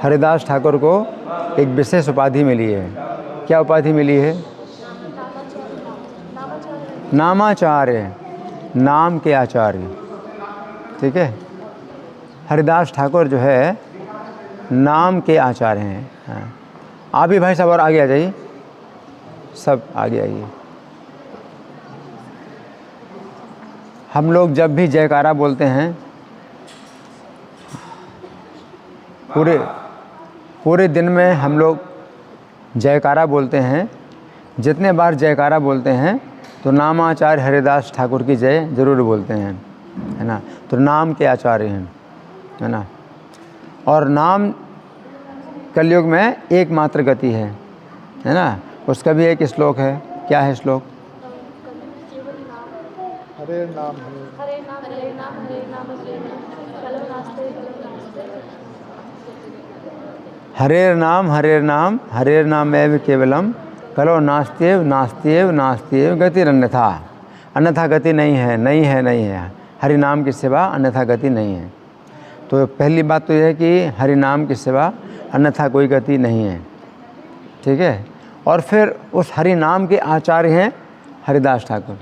हरिदास ठाकुर को एक विशेष उपाधि मिली है। क्या उपाधि मिली है? नामाचार्य, नाम के आचार्य। ठीक है, हरिदास ठाकुर जो है नाम के आचार्य हैं। हाँ, आप भी भाई साहब और आगे आ जाइए, सब आगे आइए। हम लोग जब भी जयकारा बोलते हैं, पूरे दिन में हम लोग जयकारा बोलते हैं। जितने बार जयकारा बोलते हैं तो नामाचार्य हरिदास ठाकुर की जय ज़रूर बोलते हैं, है ना। तो नाम के आचार्य हैं, है ना। और नाम कलयुग में एकमात्र गति है ना। उसका भी एक श्लोक है। क्या है श्लोक? हरे नाम हरेर नाम हरेर नाम हरेर नाम एव केवलम कलो नास्त्येव नास्त्येव नास्त्येव गतिरन्यथा। अन्यथा गति नहीं है, नहीं है, नहीं है। हरि नाम की सिवा अन्यथा गति नहीं है। तो पहली बात तो यह है कि हरि नाम की सिवा अन्यथा कोई गति नहीं है। ठीक है, और फिर उस हरि नाम के आचार्य हैं हरिदास ठाकुर।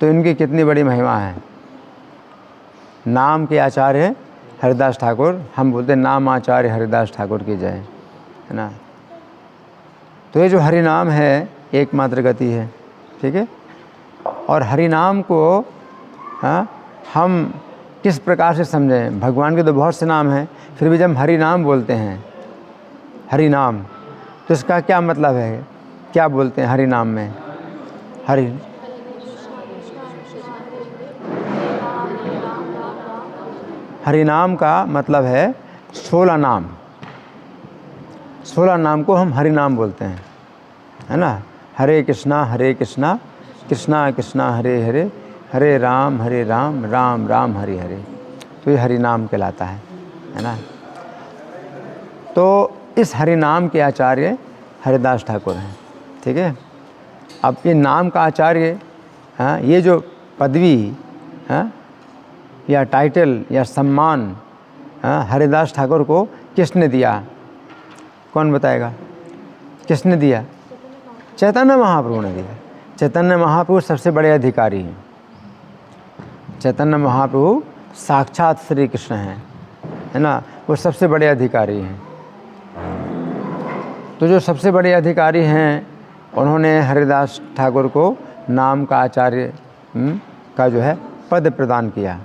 तो इनकी कितनी बड़ी महिमा है। नाम के आचार्य हरिदास ठाकुर, हम बोलते हैं नाम आचार्य हरिदास ठाकुर की जय, है ना। तो ये जो हरि नाम है एकमात्र गति है। ठीक है, और हरि नाम को हम किस प्रकार से समझें? भगवान के तो बहुत से नाम हैं, फिर भी जब हरि नाम बोलते हैं, हरि नाम, तो इसका क्या मतलब है? क्या बोलते हैं हरि नाम में? हरि हरि नाम का मतलब है 16 नाम। 16 नाम को हम हरि नाम बोलते हैं, है ना। हरे कृष्णा कृष्णा कृष्णा हरे हरे, हरे राम राम राम हरे हरे। तो ये हरि नाम कहलाता है ना। तो इस हरि नाम के आचार्य हरिदास ठाकुर हैं। ठीक है, अब ये नाम का आचार्य, ये जो पदवी या टाइटल या सम्मान हरिदास ठाकुर को किसने दिया? कौन बताएगा? किसने दिया? चैतन्य महाप्रभु ने दिया। चैतन्य महाप्रभु सबसे बड़े अधिकारी हैं। चैतन्य महाप्रभु साक्षात श्री कृष्ण हैं, है ना। वो सबसे बड़े अधिकारी हैं। तो जो सबसे बड़े अधिकारी हैं, उन्होंने हरिदास ठाकुर को नाम का आचार्य का जो है पद प्रदान किया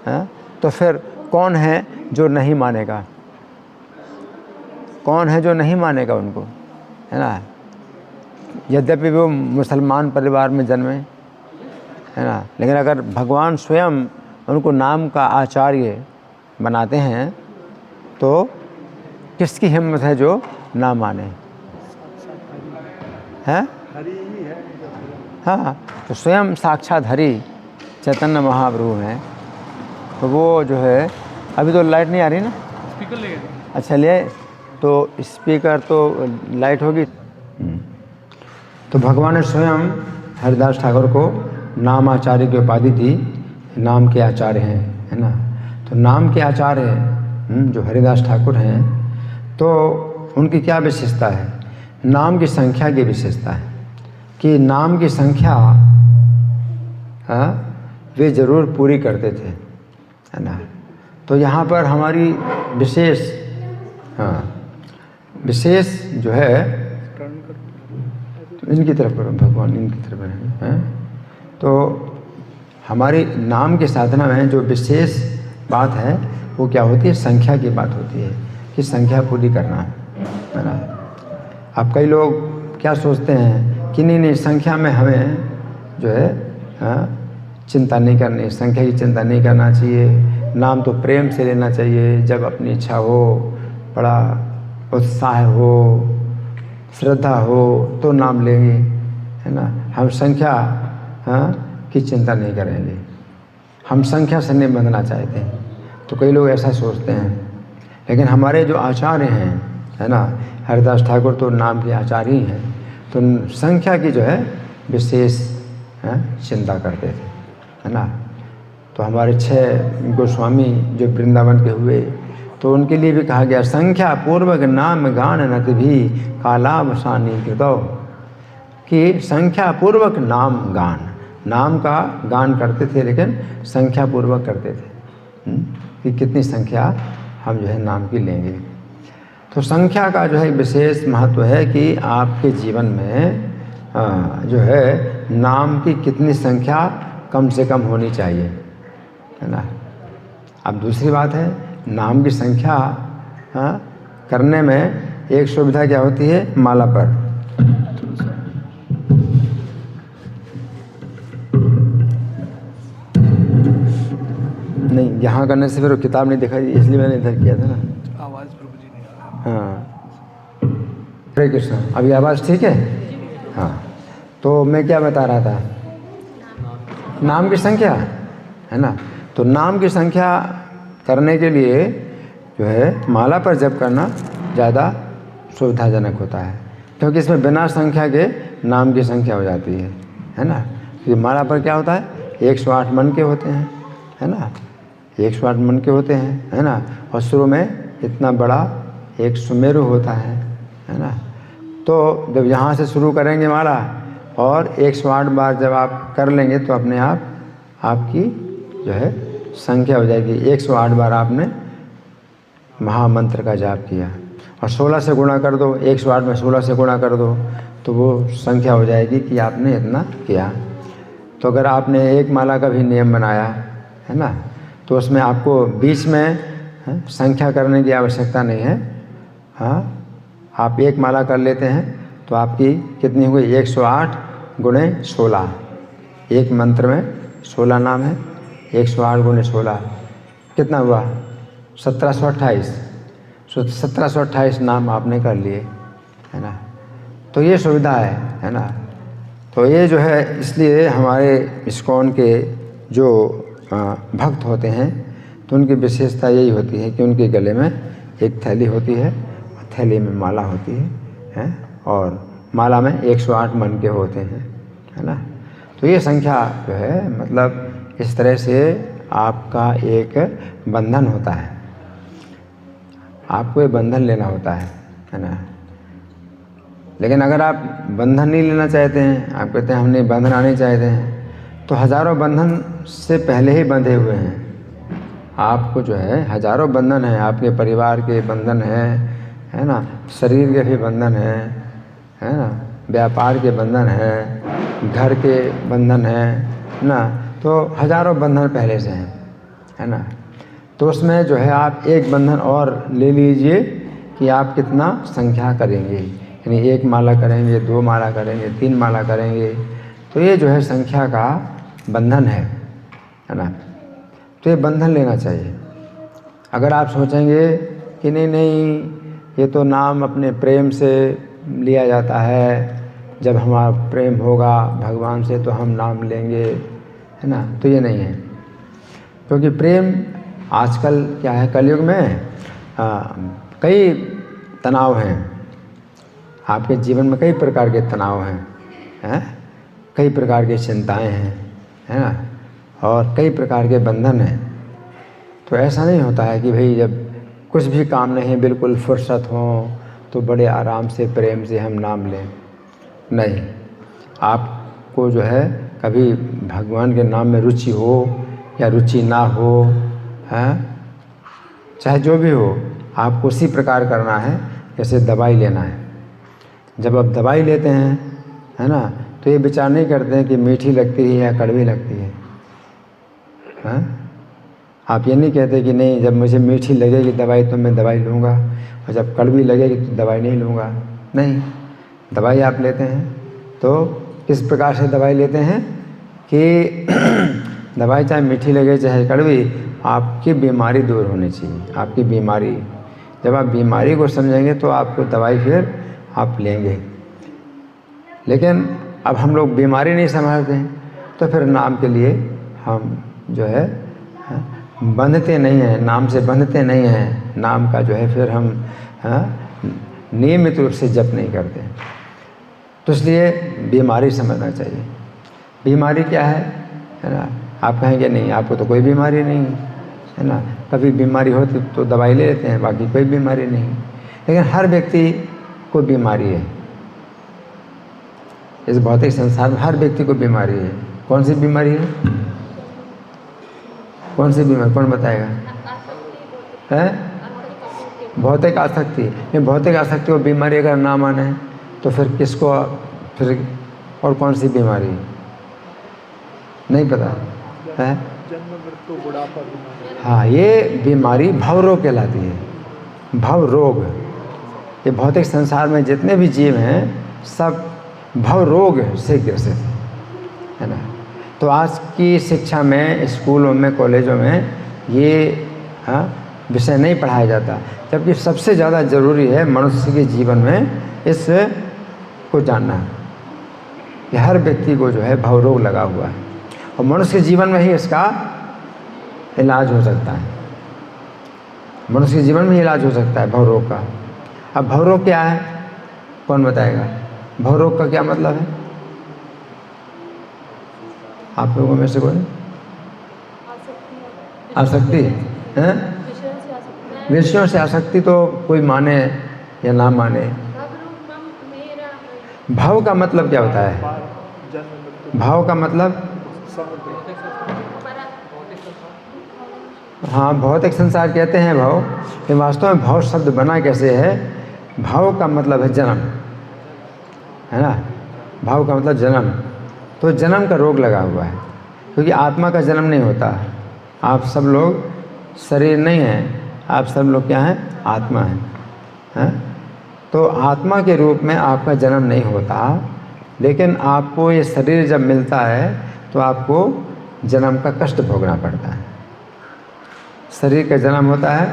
है। तो फिर कौन है जो नहीं मानेगा? कौन है जो नहीं मानेगा उनको, है ना। यद्यपि वो मुसलमान परिवार में जन्मे, है ना, लेकिन अगर भगवान स्वयं उनको नाम का आचार्य बनाते हैं तो किसकी हिम्मत है जो ना माने? हैं? हाँ, तो स्वयं साक्षात हरि चैतन्य महाप्रभु हैं। तो वो जो है, अभी तो लाइट नहीं आ रही ना, स्पीकर ले गए। अच्छा ले, तो स्पीकर तो लाइट होगी। तो भगवान ने स्वयं हरिदास ठाकुर को नाम आचार्य की उपाधि दी। नाम के आचार्य हैं, है ना। तो नाम के आचार्य जो हरिदास ठाकुर हैं, तो उनकी क्या विशेषता है? नाम की संख्या की विशेषता है कि नाम की संख्या वे ज़रूर पूरी करते थे, है ना। तो यहाँ पर हमारी विशेष जो है, इनकी तरफ भगवान इनकी तरफ है। तो हमारी नाम के साधना में जो विशेष बात है वो क्या होती है? संख्या की बात होती है कि संख्या पूरी करना, है ना। अब कई लोग क्या सोचते हैं कि नहीं संख्या में हमें जो है चिंता नहीं करनी, संख्या की चिंता नहीं करना चाहिए। नाम तो प्रेम से लेना चाहिए, जब अपनी इच्छा हो, बड़ा उत्साह हो, श्रद्धा हो तो नाम लेंगे, है ना। हम संख्या की चिंता नहीं करेंगे, हम संख्या से नहीं बंधना चाहते। तो कई लोग ऐसा सोचते हैं, लेकिन हमारे जो आचार्य हैं, है ना, हरिदास ठाकुर तो नाम के आचार्य ही हैं। तो संख्या की जो है विशेष चिंता करते थे, है ना। तो हमारे 6 गोस्वामी जो वृंदावन के हुए, तो उनके लिए भी कहा गया संख्या पूर्वक नाम गान नत भी कालावसानी कृतौ, कि संख्या पूर्वक नाम गान, नाम का गान करते थे लेकिन संख्या पूर्वक करते थे, कि कितनी संख्या हम जो है नाम की लेंगे। तो संख्या का जो है विशेष महत्व है कि आपके जीवन में जो है नाम की कितनी संख्या कम से कम होनी चाहिए, है ना। अब दूसरी बात है, नाम की संख्या करने में एक सुविधा क्या होती है, माला पर। नहीं, यहाँ करने से फिर वो किताब नहीं दिखाई, इसलिए मैंने इधर किया था ना। आवाज़ प्रभु जी नहीं आ रहा। हाँ, हरे कृष्ण। अभी आवाज़ ठीक है? हाँ, तो मैं क्या बता रहा था, नाम की संख्या, है ना। तो नाम की संख्या करने के लिए जो है माला पर जप करना ज़्यादा सुविधाजनक होता है, क्योंकि इसमें बिना संख्या के नाम की संख्या हो जाती है ना। ये माला पर क्या होता है, 108 मन के होते हैं, है ना, 108 मन के होते हैं, है ना। और शुरू में इतना बड़ा एक सुमेरु होता है ना। तो जब यहाँ से शुरू करेंगे माला और 108 बार जब आप कर लेंगे तो अपने आप आपकी जो है संख्या हो जाएगी। 108 बार आपने महामंत्र का जाप किया और 16 से गुणा कर दो, 108 में 16 से गुणा कर दो तो वो संख्या हो जाएगी कि आपने इतना किया। तो अगर आपने एक माला का भी नियम बनाया, है ना, तो उसमें आपको बीच में संख्या करने की आवश्यकता नहीं है। हाँ, आप एक माला कर लेते हैं तो आपकी कितनी हुई, 108 गुणे 16, एक मंत्र में 16 नाम है, 108 गुणे 16 कितना हुआ, 1728। 1728 नाम आपने कर लिए, है ना। तो ये सुविधा है ना। तो ये जो है, इसलिए हमारे इस्कॉन के जो भक्त होते हैं तो उनकी विशेषता यही होती है कि उनके गले में एक थैली होती है, थैली में माला होती है और माला में 108 मन के होते हैं, है ना। तो ये संख्या जो है मतलब इस तरह से आपका एक बंधन होता है, आपको ये बंधन लेना होता है ना। लेकिन अगर आप बंधन नहीं लेना चाहते हैं, आप कहते हैं हम नहीं बंधना नहीं चाहते हैं, तो हज़ारों बंधन से पहले ही बंधे हुए हैं। आपको जो है हज़ारों बंधन हैं, आपके परिवार के बंधन हैं, है ना, शरीर के भी बंधन हैं, है ना, व्यापार के बंधन हैं, घर के बंधन हैं ना। तो हज़ारों बंधन पहले से हैं, है ना। तो उसमें जो है आप एक बंधन और ले लीजिए कि आप कितना संख्या करेंगे, यानी 1 माला करेंगे, 2 माला करेंगे, 3 माला करेंगे। तो ये जो है संख्या का बंधन है ना। तो ये बंधन लेना चाहिए। अगर आप सोचेंगे कि नहीं नहीं ये तो नाम अपने प्रेम से लिया जाता है, जब हमारा प्रेम होगा भगवान से तो हम नाम लेंगे, है ना, तो ये नहीं है। क्योंकि प्रेम आजकल क्या है, कलयुग में कई तनाव हैं, आपके जीवन में कई प्रकार के तनाव हैं, कई प्रकार की चिंताएं हैं, है ना, और कई प्रकार के बंधन हैं। तो ऐसा नहीं होता है कि भाई जब कुछ भी काम नहीं, बिल्कुल फुर्सत हो तो बड़े आराम से प्रेम से हम नाम लें। नहीं, आपको जो है कभी भगवान के नाम में रुचि हो या रुचि ना हो, चाहे जो भी हो, आपको उसी प्रकार करना है जैसे दवाई लेना है। जब आप दवाई लेते हैं, है ना, तो ये विचार नहीं करते हैं कि मीठी लगती है या कड़वी लगती है। आप ये नहीं कहते कि नहीं जब मुझे मीठी लगेगी दवाई तो मैं दवाई लूँगा और जब कड़वी लगेगी तो दवाई नहीं लूँगा। नहीं, दवाई आप लेते हैं तो किस प्रकार से दवाई लेते हैं कि दवाई चाहे मीठी लगे चाहे कड़वी, आपकी बीमारी दूर होनी चाहिए। आपकी बीमारी, जब आप बीमारी को समझेंगे तो आपको दवाई फिर आप लेंगे। लेकिन अब हम लोग बीमारी नहीं समझते हैं तो फिर नाम के लिए हम जो है बंधते नहीं हैं, नाम से बंधते नहीं हैं। नाम का जो है फिर हम नियमित रूप से जप नहीं करते। तो इसलिए बीमारी समझना चाहिए। बीमारी क्या है ना, आप कहेंगे नहीं, आपको तो कोई बीमारी नहीं है ना। कभी बीमारी होती तो दवाई ले लेते हैं, बाकी कोई बीमारी नहीं। लेकिन हर व्यक्ति को बीमारी है, इस भौतिक संसार में हर व्यक्ति को बीमारी है। कौन सी बीमारी है? कौन सी बीमारी, कौन बताएगा? है भौतिक आसक्ति। ये भौतिक आसक्ति को बीमारी अगर ना माने तो फिर किसको, फिर और कौन सी बीमारी? नहीं पता है? जन्म मृत्यु बुढ़ापा बीमारी। हाँ, ये बीमारी भव रोग कहलाती है। भव रोग, ये भौतिक संसार में जितने भी जीव हैं सब भव रोग से ग्रसित है ना। तो आज की शिक्षा में, स्कूलों में, कॉलेजों में ये विषय नहीं पढ़ाया जाता, जबकि सबसे ज़्यादा ज़रूरी है मनुष्य के जीवन में इस को जानना कि हर व्यक्ति को जो है भव रोग लगा हुआ है और मनुष्य के जीवन में ही इसका इलाज हो सकता है। मनुष्य के जीवन में इलाज हो सकता है भव रोग का। अब भव रोग क्या है, कौन बताएगा? भव रोग का क्या मतलब है? आप लोगों में से कोई? आसक्ति है, विषयों से आसक्ति। तो कोई माने या ना माने, भाव का मतलब क्या होता है? भाव का मतलब, हाँ, भौतिक संसार कहते हैं भाव। ये वास्तव में भाव शब्द बना कैसे है? भाव का मतलब है जन्म, है ना। भाव का मतलब जन्म। तो जन्म का रोग लगा हुआ है, क्योंकि आत्मा का जन्म नहीं होता। आप सब लोग शरीर नहीं हैं, आप सब लोग क्या हैं? आत्मा हैं। तो आत्मा के रूप में आपका जन्म नहीं होता, लेकिन आपको ये शरीर जब मिलता है तो आपको जन्म का कष्ट भोगना पड़ता है। शरीर का जन्म होता है,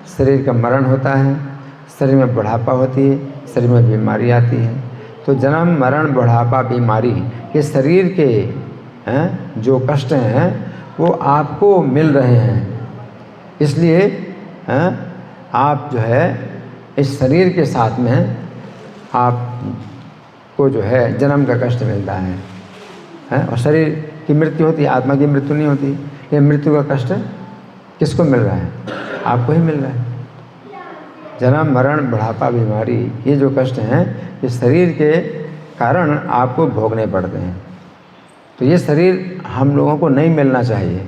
शरीर का मरण होता है, शरीर में बुढ़ापा होती है, शरीर में बीमारी आती है। तो जन्म, मरण, बुढ़ापा, बीमारी, ये शरीर के जो कष्ट हैं वो आपको मिल रहे हैं। इसलिए आप जो है इस शरीर के साथ में आपको जो है जन्म का कष्ट मिलता है और शरीर की मृत्यु होती है, आत्मा की मृत्यु नहीं होती। ये मृत्यु का कष्ट किसको मिल रहा है? आपको ही मिल रहा है। जन्म, मरण, बुढ़ापा, बीमारी, ये जो कष्ट हैं ये शरीर के कारण आपको भोगने पड़ते हैं। तो ये शरीर हम लोगों को नहीं मिलना चाहिए,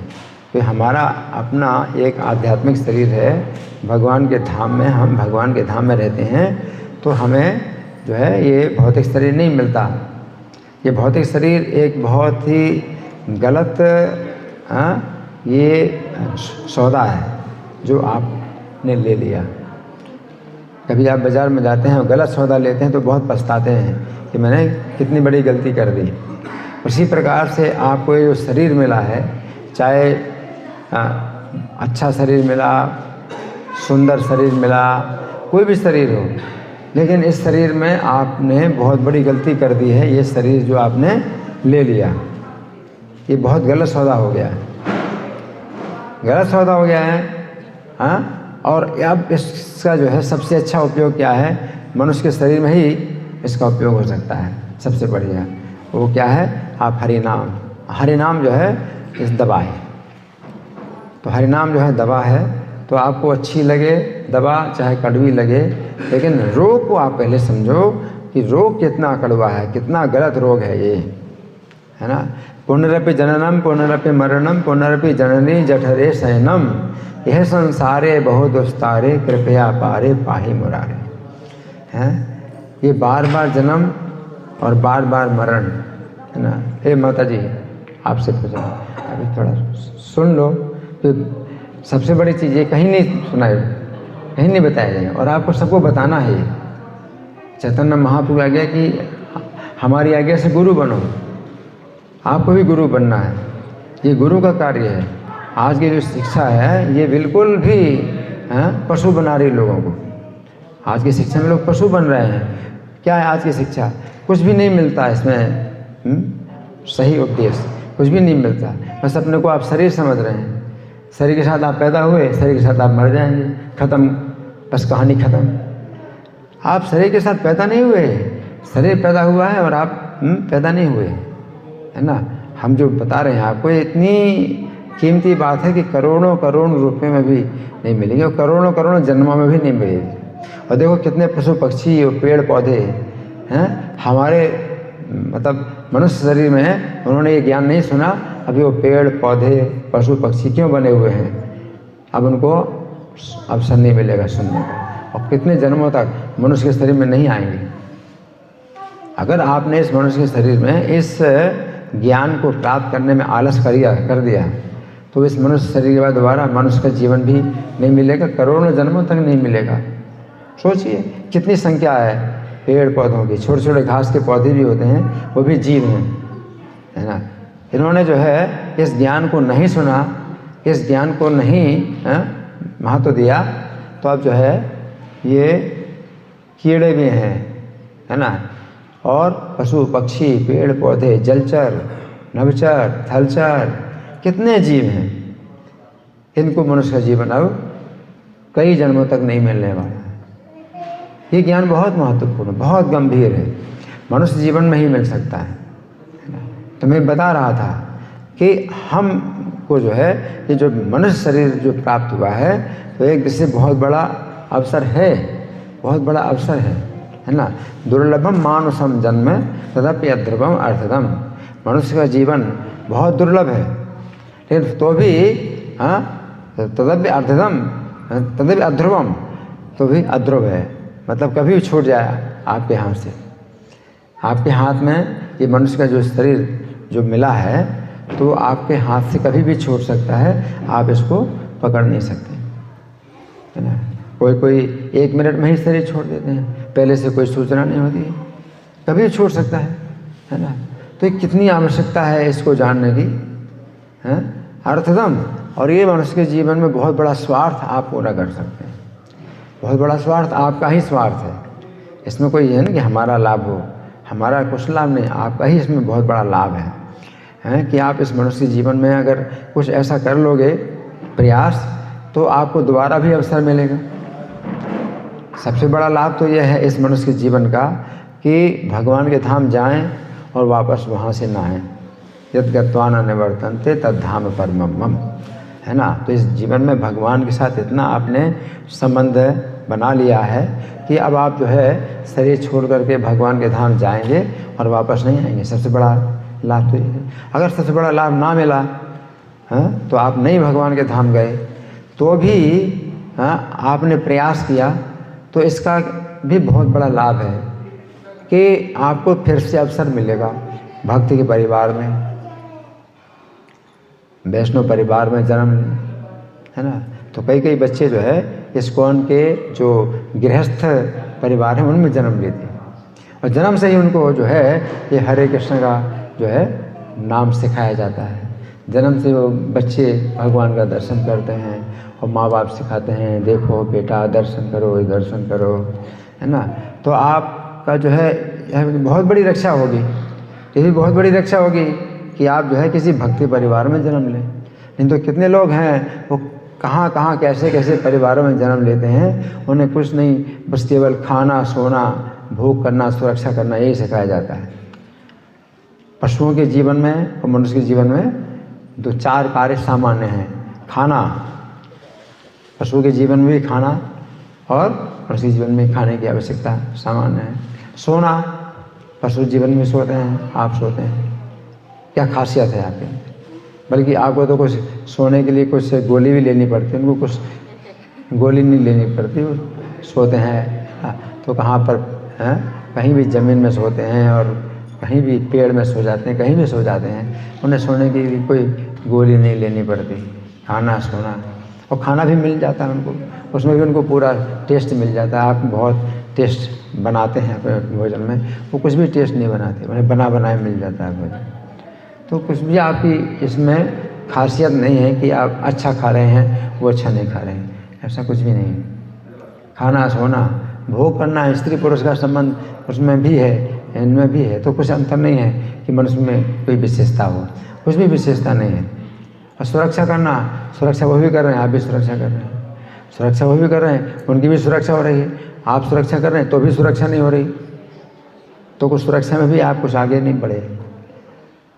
कि हमारा अपना एक आध्यात्मिक शरीर है भगवान के धाम में। हम भगवान के धाम में रहते हैं, तो हमें जो है ये भौतिक शरीर नहीं मिलता। ये भौतिक शरीर एक बहुत ही गलत ये सौदा है जो आपने ले लिया। कभी आप बाज़ार में जाते हैं और गलत सौदा लेते हैं तो बहुत पछताते हैं कि मैंने कितनी बड़ी गलती कर दी। उसी प्रकार से आपको ये जो शरीर मिला है, चाहे अच्छा शरीर मिला, सुंदर शरीर मिला, कोई भी शरीर हो, लेकिन इस शरीर में आपने बहुत बड़ी गलती कर दी है। ये शरीर जो आपने ले लिया, ये बहुत गलत सौदा हो गया है, गलत सौदा हो गया है। और अब इसका जो है सबसे अच्छा उपयोग क्या है? मनुष्य के शरीर में ही इसका उपयोग हो सकता है। सबसे बढ़िया वो क्या है? आप हरिनाम, हरिनाम जो है इस दवा है। तो हरिनाम जो है दवा है, तो आपको अच्छी लगे दवा, चाहे कड़वी लगे, लेकिन रोग को आप पहले समझो कि रोग कितना कड़वा है, कितना गलत रोग है ये, है ना। पुनरपि जननम पुनरपि मरणम पुनरपि जननी जठरे शयनम, यह संसारे बहु दुस्तारे कृपया पारे पाहि मुरारे। हैं, ये बार बार जन्म और बार बार मरण, है ना। हे माता जी, आपसे पूछा, अभी थोड़ा सुन लो। तो सबसे बड़ी चीज़ ये कहीं नहीं सुनाई, कहीं नहीं बताया जाएगा, और आपको सबको बताना है। चैतन्य महाप्रभु आज्ञा कि हमारी आज्ञा से गुरु बनो, आपको भी गुरु बनना है। ये गुरु का कार्य है। आज की जो शिक्षा है ये बिल्कुल भी पशु बना रही लोगों को। आज की शिक्षा में लोग पशु बन रहे हैं। क्या है आज की शिक्षा? कुछ भी नहीं मिलता इसमें सही उपदेश, कुछ भी नहीं मिलता। बस अपने को आप शरीर समझ रहे हैं। शरीर के साथ आप पैदा हुए, शरीर के साथ आप मर जाएंगे, खत्म, बस कहानी खत्म। आप शरीर के साथ पैदा नहीं हुए, शरीर पैदा हुआ है और आप पैदा नहीं हुए, है ना। हम जो बता रहे हैं आपको, ये इतनी कीमती बात है कि करोड़ों करोड़ रुपए में भी नहीं मिलेगी और करोड़ों करोड़ जन्मों में भी नहीं मिलेगी। और देखो कितने पशु पक्षी और पेड़ पौधे हैं हमारे मतलब मनुष्य शरीर में है, उन्होंने ये ज्ञान नहीं सुना, अभी वो पेड़ पौधे पशु पक्षी क्यों बने हुए हैं, अब उनको अवसर नहीं मिलेगा सुनने का, और कितने जन्मों तक मनुष्य के शरीर में नहीं आएंगे। अगर आपने इस मनुष्य के शरीर में इस ज्ञान को प्राप्त करने में आलस कर दिया तो इस मनुष्य शरीर के बाद दोबारा मनुष्य का जीवन भी नहीं मिलेगा, करोड़ों जन्मों तक नहीं मिलेगा। सोचिए कितनी संख्या है पेड़ पौधों की, छोटे छोटे घास के पौधे भी होते हैं, वो भी जीव हैं, है ना। इन्होंने जो है इस ज्ञान को नहीं सुना, इस ज्ञान को नहीं महत्व दिया, तो अब जो है ये कीड़े भी हैं, है ना, और पशु पक्षी पेड़ पौधे जलचर नभचर थलचर कितने जीव हैं, इनको मनुष्य का जीवन अब कई जन्मों तक नहीं मिलने वाला है। ये ज्ञान बहुत महत्वपूर्ण, बहुत गंभीर है, मनुष्य जीवन में ही मिल सकता है। तो मैं बता रहा था कि हमको जो है ये जो मनुष्य शरीर जो प्राप्त हुआ है तो एक इससे बहुत बड़ा अवसर है, बहुत बड़ा अवसर है ना। दुर्लभम मानुषम जन्म तदपि अध्रुवम अर्थदम, मनुष्य का जीवन बहुत दुर्लभ है, लेकिन तो भी तदपि अर्थदम तदपि अध्रुवम, तो भी अध्रुव है, मतलब कभी भी छूट जाए आपके हाथ से। आपके हाथ में ये मनुष्य का जो शरीर जो मिला है तो आपके हाथ से कभी भी छूट सकता है, आप इसको पकड़ नहीं सकते, है ना। कोई 1 मिनट में ही शरीर छोड़ देते हैं, पहले से कोई सूचना नहीं होती है, कभी भी छूट सकता है ना। तो ये कितनी आवश्यकता है इसको जानने की, है अर्थदम। और ये मनुष्य के जीवन में बहुत बड़ा स्वार्थ आप पूरा कर सकते हैं, बहुत बड़ा स्वार्थ आपका ही स्वार्थ है, इसमें कोई है ना कि हमारा लाभ हो, हमारा कुछ लाभ नहीं, आपका ही इसमें बहुत बड़ा लाभ है कि आप इस मनुष्य जीवन में अगर कुछ ऐसा कर लोगे प्रयास तो आपको दोबारा भी अवसर मिलेगा। सबसे बड़ा लाभ तो यह है इस मनुष्य के जीवन का कि भगवान के धाम जाएं और वापस वहाँ से ना आएँ। यद गत्वा न निवर्तन्ते तद धाम परमम मम, है ना। तो इस जीवन में भगवान के साथ इतना आपने संबंध बना लिया है कि अब आप जो है शरीर छोड़ करके भगवान के धाम जाएंगे और वापस नहीं आएंगे। सबसे बड़ा लाभ तो ये है। अगर सबसे बड़ा लाभ ना मिला तो आप नहीं भगवान के धाम गए तो भी आपने प्रयास किया, तो इसका भी बहुत बड़ा लाभ है कि आपको फिर से अवसर मिलेगा भक्ति के परिवार में, वैष्णव परिवार में जन्म, है ना। तो कई बच्चे जो है इस्कॉन के जो गृहस्थ परिवार हैं उनमें जन्म लेते हैं, और जन्म से ही उनको जो है ये हरे कृष्ण का जो है नाम सिखाया जाता है। जन्म से वो बच्चे भगवान का दर्शन करते हैं और माँ बाप सिखाते हैं, देखो बेटा दर्शन करो, दर्शन करो, है ना। तो आपका जो है बहुत बड़ी रक्षा होगी, ये भी बहुत बड़ी रक्षा होगी कि आप जो है किसी भक्ति परिवार में जन्म लें। नहीं तो कितने लोग हैं वो कहाँ कैसे परिवारों में जन्म लेते हैं, उन्हें कुछ नहीं, बस केवल खाना सोना भोग करना सुरक्षा करना यही सिखाया जाता है। पशुओं के जीवन में और मनुष्य के जीवन में 2-4 कार्य सामान्य हैं। खाना, पशु के जीवन में भी खाना और मनुष्य के जीवन में खाने की आवश्यकता सामान्य है। सोना, पशु जीवन में सोते हैं, आप सोते हैं, क्या खासियत है आपके? बल्कि आपको तो कुछ सोने के लिए कुछ गोली भी लेनी पड़ती है, उनको कुछ गोली नहीं लेनी पड़ती, वो सोते हैं तो कहाँ पर हैं, कहीं भी ज़मीन में सोते हैं और कहीं भी पेड़ में सो जाते हैं, कहीं भी सो जाते हैं, उन्हें सोने के लिए कोई गोली नहीं लेनी पड़ती। खाना सोना और खाना भी मिल जाता है उनको, उसमें भी उनको पूरा टेस्ट मिल जाता है। आप बहुत टेस्ट बनाते हैं अपने भोजन में, वो कुछ भी टेस्ट नहीं बनाते, उन्हें बना बनाए मिल जाता है भोजन। तो कुछ भी आपकी इसमें खासियत नहीं है कि आप अच्छा खा रहे हैं वो अच्छा नहीं खा रहे हैं, ऐसा कुछ भी नहीं है। खाना सोना भोग करना, स्त्री पुरुष का संबंध उसमें भी है, इनमें भी है, तो कुछ अंतर नहीं है कि मनुष्य में कोई विशेषता हो, कुछ भी विशेषता नहीं है। और सुरक्षा करना, सुरक्षा वो भी कर रहे हैं, आप भी सुरक्षा कर रहे हैं, सुरक्षा वो भी कर रहे हैं, उनकी भी सुरक्षा हो रही है, आप सुरक्षा कर रहे हैं तो भी सुरक्षा नहीं हो रही, तो कुछ सुरक्षा में भी आप कुछ आगे नहीं बढ़े,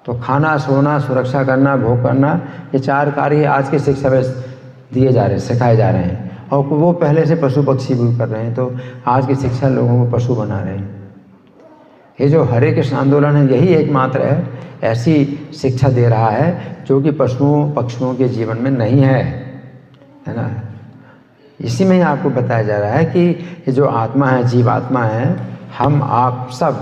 तो खाना, सोना, सुरक्षा करना, भोग करना, ये 4 कार्य आज की शिक्षा में दिए जा रहे हैं, सिखाए जा रहे हैं। और वो पहले से पशु पक्षी भी कर रहे हैं, तो आज की शिक्षा लोगों को पशु बना रहे हैं। ये जो हरे कृष्ण आंदोलन है, यही एकमात्र है ऐसी शिक्षा दे रहा है जो कि पशुओं पक्षियों के जीवन में नहीं है ना। इसी में ही आपको बताया जा रहा है कि ये जो आत्मा है, जीवात्मा है, हम आप सब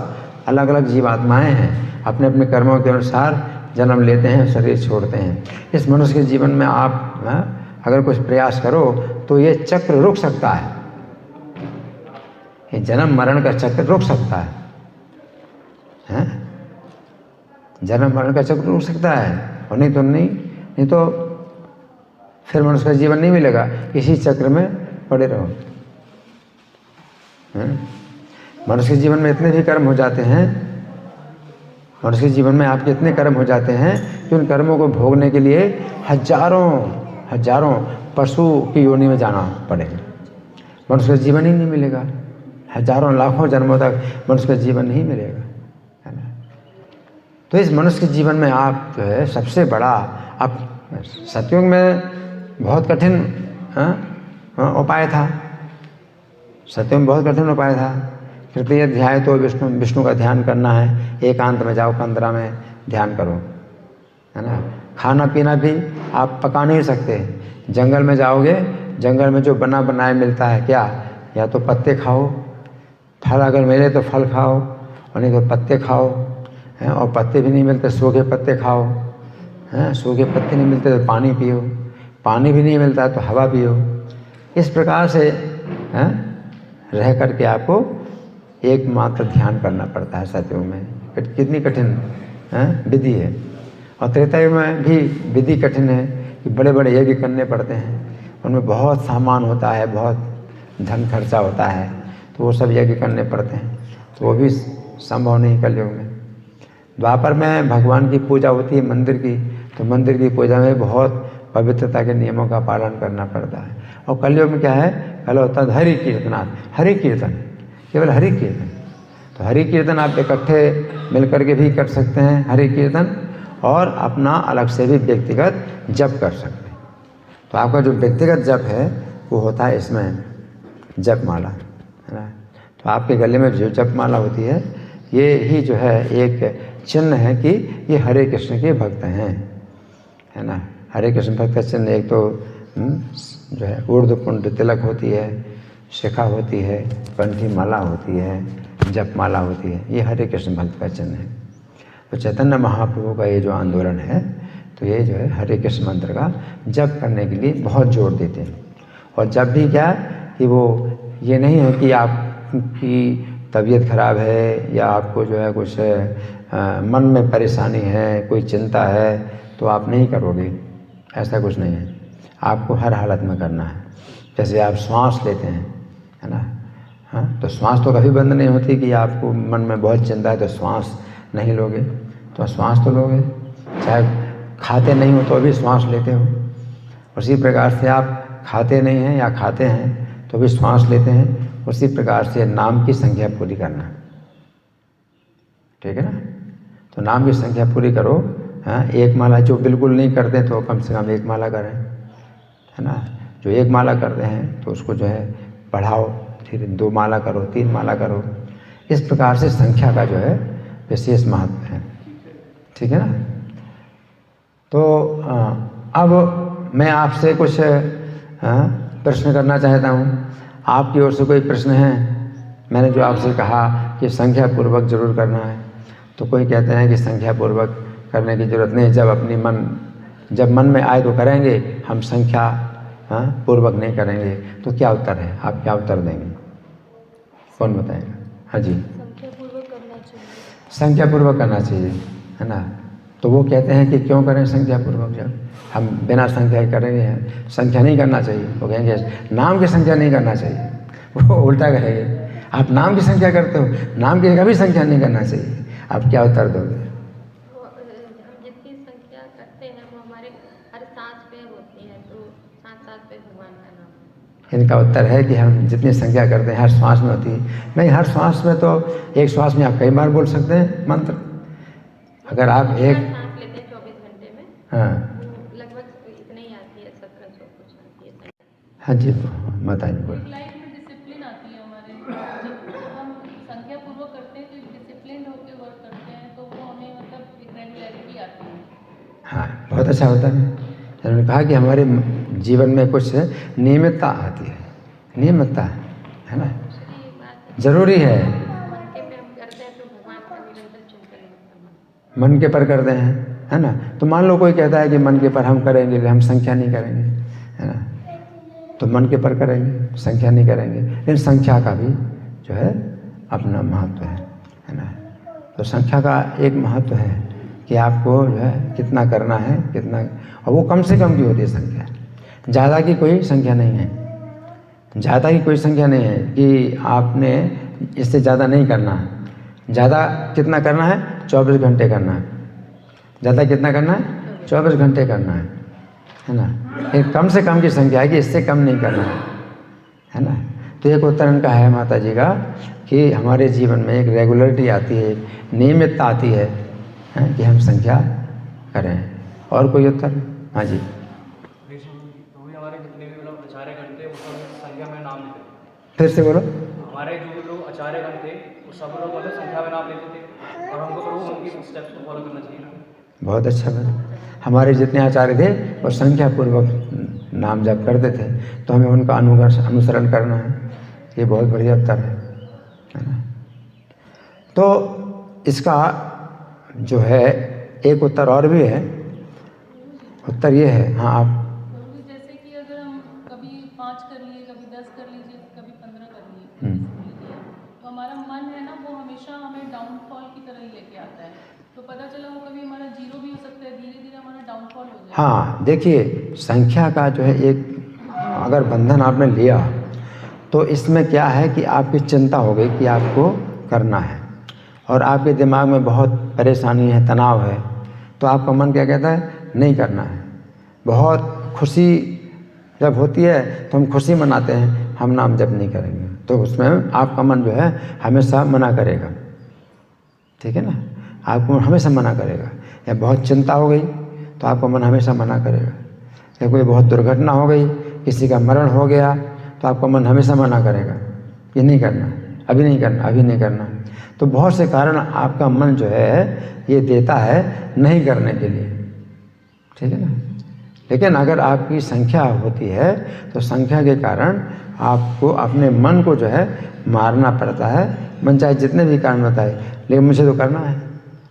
अलग अलग जीवात्माएं हैं, अपने अपने कर्मों के अनुसार जन्म लेते हैं, शरीर छोड़ते हैं। इस मनुष्य के जीवन में आप अगर कुछ प्रयास करो तो ये चक्र रुक सकता है, ये जन्म मरण का चक्र रुक सकता है, जन्म मरण का चक्र रुक सकता है। और नहीं तो फिर मनुष्य का जीवन नहीं मिलेगा, इसी चक्र में पड़े रहो। मनुष्य के जीवन में इतने भी कर्म हो जाते हैं, मनुष्य के जीवन में आपके इतने कर्म हो जाते हैं कि उन कर्मों को भोगने के लिए हजारों पशु की योनि में जाना पड़ेगा। मनुष्य का जीवन ही नहीं मिलेगा, हजारों लाखों जन्मों तक मनुष्य का जीवन नहीं मिलेगा, है ना। तो इस मनुष्य के जीवन में आप जो है सबसे बड़ा, आप सतयुग में बहुत कठिन उपाय था, सतयुग में बहुत कठिन उपाय था। तृतीय अध्याय तो विष्णु का ध्यान करना है, एकांत में जाओ, कंदरा में ध्यान करो, है ना। खाना पीना भी आप पका नहीं सकते, जंगल में जाओगे, जंगल में जो बना बनाया मिलता है क्या, या तो पत्ते खाओ, फल अगर मिले तो फल खाओ, और नहीं तो पत्ते खाओ, हैं। और पत्ते भी नहीं मिलते, सूखे पत्ते खाओ, हैं। सूखे पत्ते नहीं मिलते तो पानी पियो, पानी भी नहीं मिलता तो हवा पियो। इस प्रकार से रह करके आपको एकमात्र ध्यान करना पड़ता है सतयुग में। कितनी कठिन विधि है। और त्रेता युग में भी विधि कठिन है कि बड़े बड़े यज्ञ करने पड़ते हैं, उनमें बहुत सामान होता है, बहुत धन खर्चा होता है, तो वो सब यज्ञ करने पड़ते हैं, तो वो भी संभव नहीं कलयुग में। द्वापर में भगवान की पूजा होती है मंदिर की, तो मंदिर की पूजा में बहुत पवित्रता के नियमों का पालन करना पड़ता है। और कलयुग में क्या है, कल होता है हरि कीर्तनाथ, हरि कीर्तन, केवल हरि कीर्तन। तो हरि कीर्तन आप इकट्ठे मिल करके भी कर सकते हैं हरि कीर्तन, और अपना अलग से भी व्यक्तिगत जप कर सकते हैं। तो आपका जो व्यक्तिगत जप है वो होता है इसमें जप माला, है ना। तो आपके गले में जो जप माला होती है, ये ही जो है एक चिन्ह है कि ये हरे कृष्ण के भक्त हैं, है ना। हरे कृष्ण भक्त का चिन्ह एक तो जो है ऊर्ध्व पुंड तिलक होती है, शिखा होती है, कंठी माला होती है, जप माला होती है, ये हरे कृष्ण भक्त का चिन्ह है। तो चैतन्य महाप्रभु का ये जो आंदोलन है, तो ये जो है हरे कृष्ण मंत्र का जप करने के लिए बहुत जोर देते हैं। और जब भी क्या कि वो ये नहीं है कि आपकी तबीयत खराब है या आपको जो है कुछ मन में परेशानी है, कोई चिंता है, तो आप नहीं करोगे, ऐसा कुछ नहीं है। आपको हर हालत में करना है। जैसे आप श्वास लेते हैं, है ना, हाँ, तो श्वास तो कभी बंद नहीं होती कि आपको मन में बहुत चिंता है तो श्वास नहीं लोगे, तो श्वास तो लोगे। चाहे खाते नहीं हो तो भी श्वास लेते हो। उसी प्रकार से आप खाते नहीं हैं या खाते हैं तो भी श्वास लेते हैं। उसी प्रकार से नाम की संख्या पूरी करना, ठीक है ना। तो नाम की संख्या पूरी करो, हाँ। एक माला जो बिल्कुल नहीं करते तो कम से कम एक माला करें, है ना। जो एक माला करते हैं तो उसको जो है बढ़ाओ, फिर 2 माला करो, 3 माला करो। इस प्रकार से संख्या का जो है विशेष महत्व है, ठीक है ना। तो अब मैं आपसे कुछ प्रश्न करना चाहता हूँ। आपकी ओर से कोई प्रश्न है? मैंने जो आपसे कहा कि संख्या पूर्वक जरूर करना है, तो कोई कहते हैं कि संख्या पूर्वक करने की ज़रूरत नहीं, जब मन में आए तो करेंगे, हम संख्या पूर्वक नहीं करेंगे। तो क्या उत्तर है, आप क्या उत्तर देंगे, कौन बताएगा? हाँ जी, संख्या पूर्वक करना चाहिए, है ना। तो वो कहते हैं कि क्यों करें संख्या पूर्वक, जब हम बिना संख्या ही करेंगे, संख्या नहीं करना चाहिए। वो कहेंगे नाम की संख्या नहीं करना चाहिए, वो उल्टा कहेंगे आप नाम की संख्या करते हो, नाम की कभी संख्या नहीं करना चाहिए। आप क्या उत्तर दोगे? हम जितनी संख्या करते हैं वो हमारे हर सांस पे होती है, तो सांस पे भगवान का नाम। इनका उत्तर है कि हम जितनी संख्या करते हैं हर श्वास में होती है। नहीं, हर श्वास में तो एक श्वास में आप कई बार बोल सकते हैं मंत्र, अगर आप एक सांस लेते हैं 24 घंटे में, हाँ वो लगभग इतने ही आती है, 17 सौ कुछ आती है। हाँ जी बताइए बोल। लाइफ में डिसिप्लिन आती है हमारे, जब हम संख्या पूर्वक करते हैं तो डिसिप्लिन होकर वर्क करते हैं तो वो हमें मतलब एक रेगुलरिटी आती है। हाँ बहुत अच्छा होता है। उन्होंने कहा कि हमारे जीवन में कुछ नियमितता आती है, नियमितता है ना, दूसरी बात जरूरी है। मन के पे हम करते हैं तो भगवान का निरंतर चिंतन होता है। मन के पर करते हैं, है ना। तो मान लो कोई कहता है कि मन के पर हम करेंगे, हम संख्या नहीं करेंगे, है ना। तो मन के पर करेंगे, संख्या नहीं करेंगे, लेकिन संख्या का भी जो है अपना महत्व है ना। तो संख्या का एक महत्व है कि आपको जो है कितना करना है, कितना, और वो कम से कम की होती है संख्या, ज़्यादा की कोई संख्या नहीं है। ज़्यादा की कोई संख्या नहीं है कि आपने इससे ज़्यादा नहीं करना है। ज़्यादा कितना करना है? 24 घंटे करना है। ज़्यादा कितना करना है? 24 घंटे करना है ना। एक कम से कम की संख्या है कि इससे कम नहीं करना है ना। तो एक उत्तर इनका है माता जी का कि हमारे जीवन में एक रेगुलरिटी आती है, नियमितता आती है कि हम संख्या करें। और कोई उत्तर? हाँ जी। तो भी हमारे जितने भी मतलब आचार्यगण थे वो सब संख्या में नाम लेते थे। फिर से बोलो। हमारे जो भी लोग आचार्यगण थे वो सब लोग मतलब संख्या में नाम लेते थे, और हमको प्रभु उनकी स्टेप्स को फॉलो करना चाहिए ना। बहुत अच्छा बात। हमारे जितने आचार्य थे वो संख्या पूर्वक नाम जप करते थे, तो हमें उनका अनुसरण करना है। ये बहुत बढ़िया उत्तर है ना। तो इसका जो है एक उत्तर और भी है। उत्तर ये है, हाँ आप। जैसे कि अगर हम कभी 5 कर लिए, कभी 10 कर लीजिए, कभी 15 कर लिए, तो हमारा मन है ना वो हमेशा हमें डाउनफॉल की तरह ही लेके आता है। तो पता चला वो कभी हमारा 0 भी हो सकता है, धीरे धीरे हमारा डाउनफॉल हो जाए। हाँ देखिए, संख्या का जो है एक अगर बंधन आपने लिया तो इसमें क्या है कि आपकी चिंता हो गई कि आपको करना है, और आपके दिमाग में बहुत परेशानी है, तनाव है, तो आपका मन क्या कहता है? नहीं करना है। बहुत खुशी जब होती है तो हम खुशी मनाते हैं, हम नाम जप नहीं करेंगे, तो उसमें आपका मन जो है हमेशा मना करेगा, ठीक है ना। आपको हमेशा मना करेगा। या बहुत चिंता हो गई तो आपका मन हमेशा मना करेगा। या कोई बहुत दुर्घटना हो गई, किसी का मरण हो गया, तो आपका मन हमेशा मना करेगा, ये नहीं करना, अभी नहीं करना, अभी नहीं करना। तो बहुत से कारण आपका मन जो है ये देता है नहीं करने के लिए, ठीक है ना। लेकिन अगर आपकी संख्या होती है तो संख्या के कारण आपको अपने मन को जो है मारना पड़ता है। मन चाहे जितने भी कारण बताए, लेकिन मुझे तो करना है,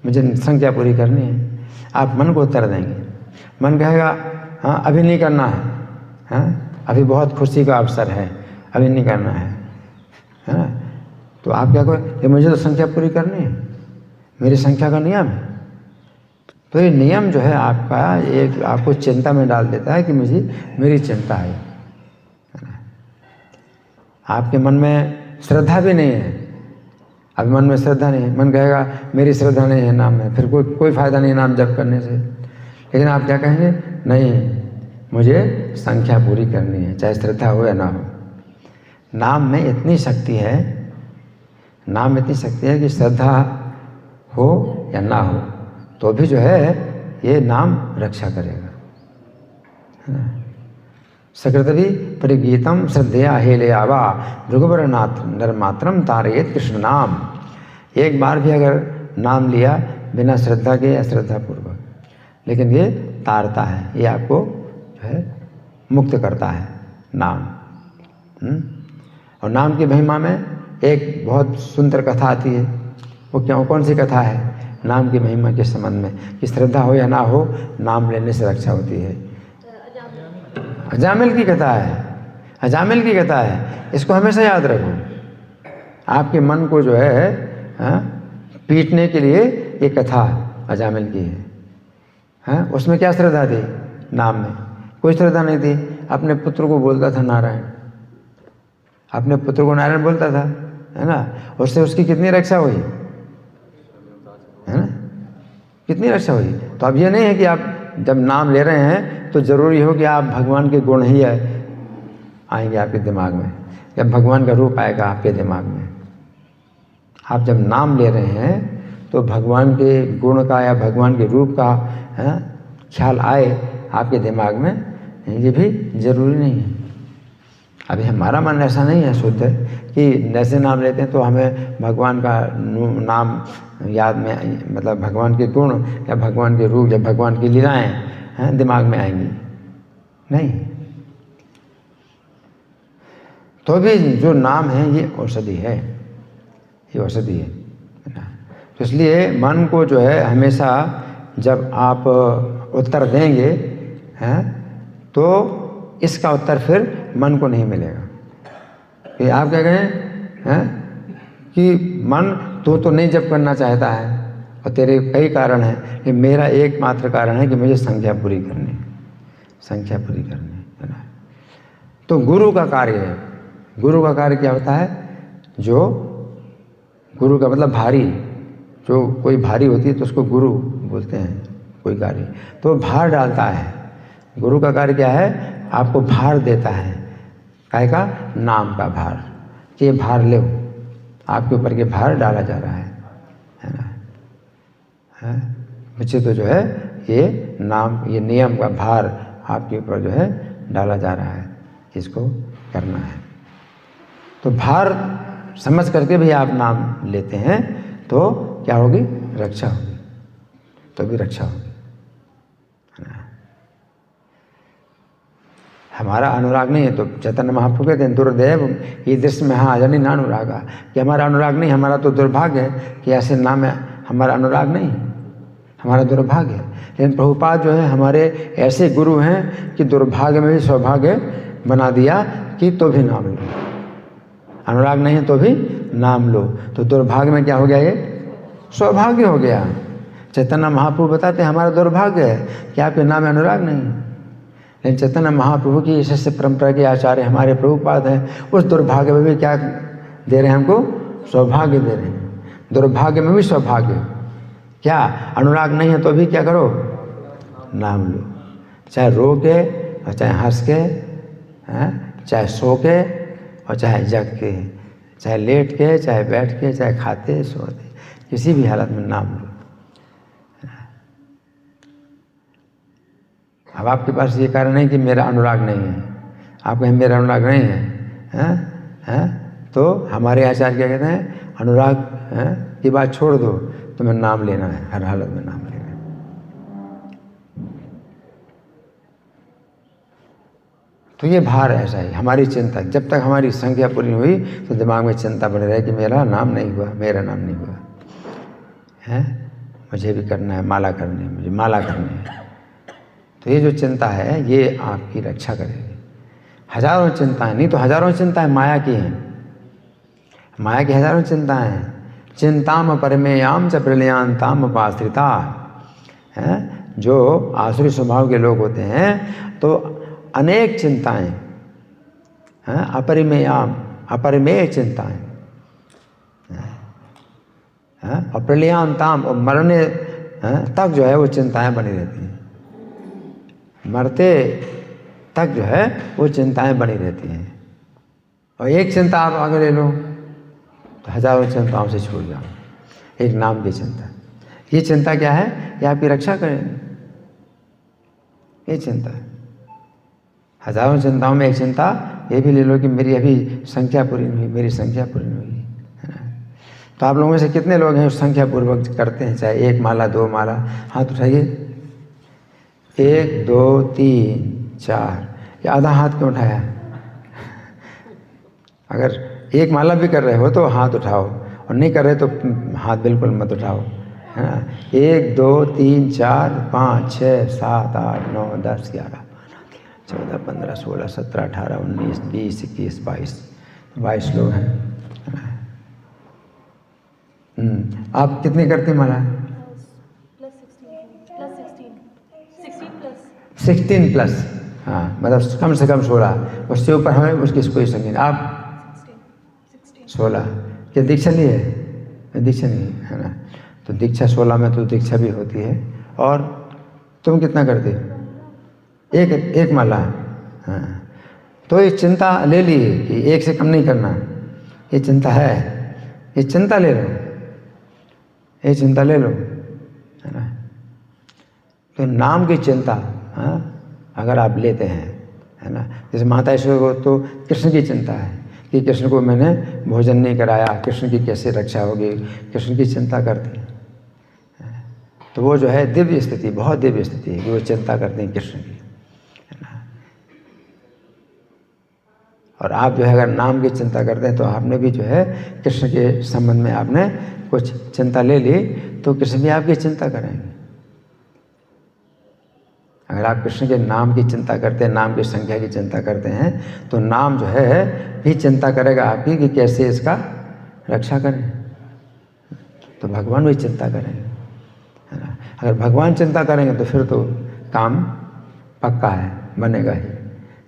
मुझे संख्या पूरी करनी है। आप मन को उत्तर देंगे, मन कहेगा हाँ अभी नहीं करना है, हाँ अभी बहुत खुशी का अवसर है, अभी नहीं करना है ना। तो आप क्या कहो, ये मुझे तो संख्या पूरी करनी है, मेरी संख्या का नियम है। तो ये नियम जो है आपका एक आपको चिंता में डाल देता है कि मेरी चिंता है। आपके मन में श्रद्धा भी नहीं है, अब मन में श्रद्धा नहीं है, मन कहेगा मेरी श्रद्धा नहीं है नाम में, फिर कोई फ़ायदा नहीं नाम जप करने से। लेकिन आप क्या कहेंगे? नहीं, मुझे संख्या पूरी करनी है, चाहे श्रद्धा हो या ना हो। नाम में इतनी शक्ति है, नाम में इतनी शक्ति है कि श्रद्धा हो या ना हो तो भी जो है ये नाम रक्षा करेगा, है ना। सकृतभी परिगीतम श्रद्धया हेले आवा भृगुवरनाथ नरमात्रम तारयेत कृष्ण नाम। एक बार भी अगर नाम लिया बिना श्रद्धा के या श्रद्धापूर्वक, लेकिन ये तारता है, ये आपको जो है मुक्त करता है नाम। और नाम की महिमा में एक बहुत सुंदर कथा आती है। वो कौन सी कथा है? नाम की महिमा के संबंध में कि श्रद्धा हो या ना हो, नाम लेने से रक्षा होती है। अजामिल की कथा है, अजामिल की कथा है, इसको हमेशा याद रखो। आपके मन को जो है पीटने के लिए ये कथा अजामिल की है। उसमें क्या श्रद्धा थी? नाम में कोई श्रद्धा नहीं थी। अपने पुत्र को बोलता था नारायण, अपने पुत्र को नारायण बोलता था, है ना। उससे उसकी कितनी रक्षा हुई, है ना, कितनी रक्षा हुई। तो अब ये नहीं है कि आप जब नाम ले रहे हैं तो ज़रूरी हो कि आप भगवान के गुण ही आएंगे आपके दिमाग में, जब भगवान का रूप आएगा आपके दिमाग में। आप जब नाम ले रहे हैं तो भगवान के गुण का या भगवान के रूप का ख्याल आए आपके दिमाग में, ये भी ज़रूरी नहीं है। अभी हमारा मन ऐसा नहीं है शुद्ध कि जैसे नाम लेते हैं तो हमें भगवान का नाम याद में, मतलब भगवान के गुण या भगवान के रूप या भगवान की लीलाएँ दिमाग में आएंगी, नहीं। तो भी जो नाम है ये औषधि है, ये औषधि है ना। तो इसलिए मन को जो है हमेशा जब आप उत्तर देंगे तो इसका उत्तर फिर मन को नहीं मिलेगा कि आप क्या कहें कि मन तो नहीं जप करना चाहता है और तेरे कई कारण हैं, कि मेरा एकमात्र कारण है कि मुझे संख्या पूरी करनी, संख्या पूरी करनी है ना। तो गुरु का कार्य है, गुरु का कार्य क्या होता है, जो गुरु का मतलब भारी, जो कोई भारी होती है तो उसको गुरु बोलते हैं, कोई कार्य तो भार डालता है। गुरु का कार्य क्या है, आपको भार देता है, काय का, नाम का भार, कि ये भार लो, आपके ऊपर के भार डाला जा रहा है ना। मुझे तो जो है ये नाम, ये नियम का भार आपके ऊपर जो है डाला जा रहा है, इसको करना है। तो भार समझ करके भी आप नाम लेते हैं तो क्या होगी, रक्षा होगी, तो भी रक्षा होगी। हमारा अनुराग नहीं है तो चैतन्य महाप्रभु कहते हैं दुर्दैव ये दृश्य में हाँ अजनी ना अनुरागा, कि हमारा अनुराग नहीं, हमारा तो दुर्भाग्य है कि ऐसे नाम है, हमारा अनुराग नहीं, हमारा दुर्भाग्य है। लेकिन प्रभुपाद जो है हमारे ऐसे गुरु हैं कि दुर्भाग्य में भी सौभाग्य बना दिया कि तो भी नाम लो, अनुराग नहीं है तो भी नाम लो। तो दुर्भाग्य में क्या हो गया, ये सौभाग्य हो गया। चैतन्य महाप्रभु बताते हैं हमारा दुर्भाग्य है कि आपके नाम में अनुराग नहीं है, लेकिन चैतन्य महाप्रभु की शिष्य परंपरा के आचार्य हमारे प्रभुपाद हैं, उस दुर्भाग्य में भी क्या दे रहे हैं हमको, सौभाग्य दे रहे हैं। दुर्भाग्य में भी सौभाग्य, क्या अनुराग नहीं है तो भी क्या करो, नाम लो, चाहे रो के और चाहे हंस के, चाहे सो के और चाहे जग के, चाहे लेट के, चाहे बैठ के, चाहे खाते सोते, किसी भी हालत में नाम लो। अब आपके पास ये कारण नहीं कि मेरा अनुराग नहीं है, आप कहें मेरा अनुराग नहीं है, तो हमारे आचार्य क्या कहते हैं, अनुराग की बात छोड़ दो, तुम्हें नाम लेना है, हर हालत में नाम लेना है। तो ये भार ऐसा है, हमारी चिंता, जब तक हमारी संख्या पूरी हुई तो दिमाग में चिंता बनी रहे कि मेरा नाम नहीं हुआ, मेरा नाम नहीं हुआ है, मुझे भी करना है, माला करनी है, मुझे माला करनी है। तो ये जो चिंता है ये आपकी रक्षा करेगी। हजारों चिंताएं, नहीं तो हजारों चिंताएं माया की हैं, माया की हजारों चिंताएं हैं। चिंताम परमेयाम च प्रलयांताम उपाश्रिता है, जो आसुरी स्वभाव के लोग होते हैं तो अनेक चिंताएं हैं, अपरिमेयाम, अपरिमेय चिंताएं हैं, और प्रलयांताम, और मरने तक जो है वो चिंताएं बनी रहती हैं, मरते तक जो है वो चिंताएं बनी रहती हैं। और एक चिंता आप आगे ले लो तो हजारों चिंताओं से छूट जाओ, एक नाम की चिंता। ये चिंता क्या है, ये आपकी रक्षा करेगी, ये चिंता है। हजारों चिंताओं में एक चिंता ये भी ले लो कि मेरी अभी संख्या पूरी नहीं हुई, मेरी संख्या पूरी नहीं हुई है ना। तो आप लोगों में से कितने लोग हैं उस संख्या पूर्वक करते हैं, चाहे एक माला, दो माला, हाथ उठाइए, 1 2 3 4, या आधा हाथ क्यों उठाया? अगर एक माला भी कर रहे हो तो हाथ उठाओ, और नहीं कर रहे तो हाथ बिल्कुल मत उठाओ, है ना। 1 2 3 4 5 6 7 8 9 10 11 14 15 16 17 18 19 20 21 22 लोग हैं। आप कितने करते हैं माला? 16 प्लस, हाँ, मतलब कम से कम 16, उससे ऊपर हमें उसकी कोई संख्या नहीं। आप 16, क्या दीक्षा नहीं है? दीक्षा नहीं है ना। तो दीक्षा 16 में तो दीक्षा भी होती है। और तुम कितना करते हो? एक माला, हाँ। तो ये चिंता ले ली कि एक से कम नहीं करना, ये चिंता है, ये चिंता ले लो, ये चिंता ले लो, है ना। तो नाम की चिंता, हाँ, अगर आप लेते हैं, है ना, जैसे माता ईश्वर को तो कृष्ण की चिंता है कि कृष्ण को मैंने भोजन नहीं कराया, कृष्ण की कैसे रक्षा होगी, कृष्ण की चिंता करती हैं। तो वो जो है दिव्य स्थिति, बहुत दिव्य स्थिति है कि वो चिंता करते हैं कृष्ण की, है ना। और आप जो है अगर नाम की चिंता करते हैं तो आपने भी जो है कृष्ण के संबंध में आपने कुछ चिंता ले ली, तो कृष्ण भी आपकी चिंता करेंगे। अगर आप कृष्ण के नाम की चिंता करते हैं, नाम की संख्या की चिंता करते हैं, तो नाम जो है भी चिंता करेगा आपकी कि कैसे इसका रक्षा करें। तो भगवान भी चिंता करेंगे, है ना। अगर भगवान चिंता करेंगे तो फिर तो काम पक्का है, बनेगा ही,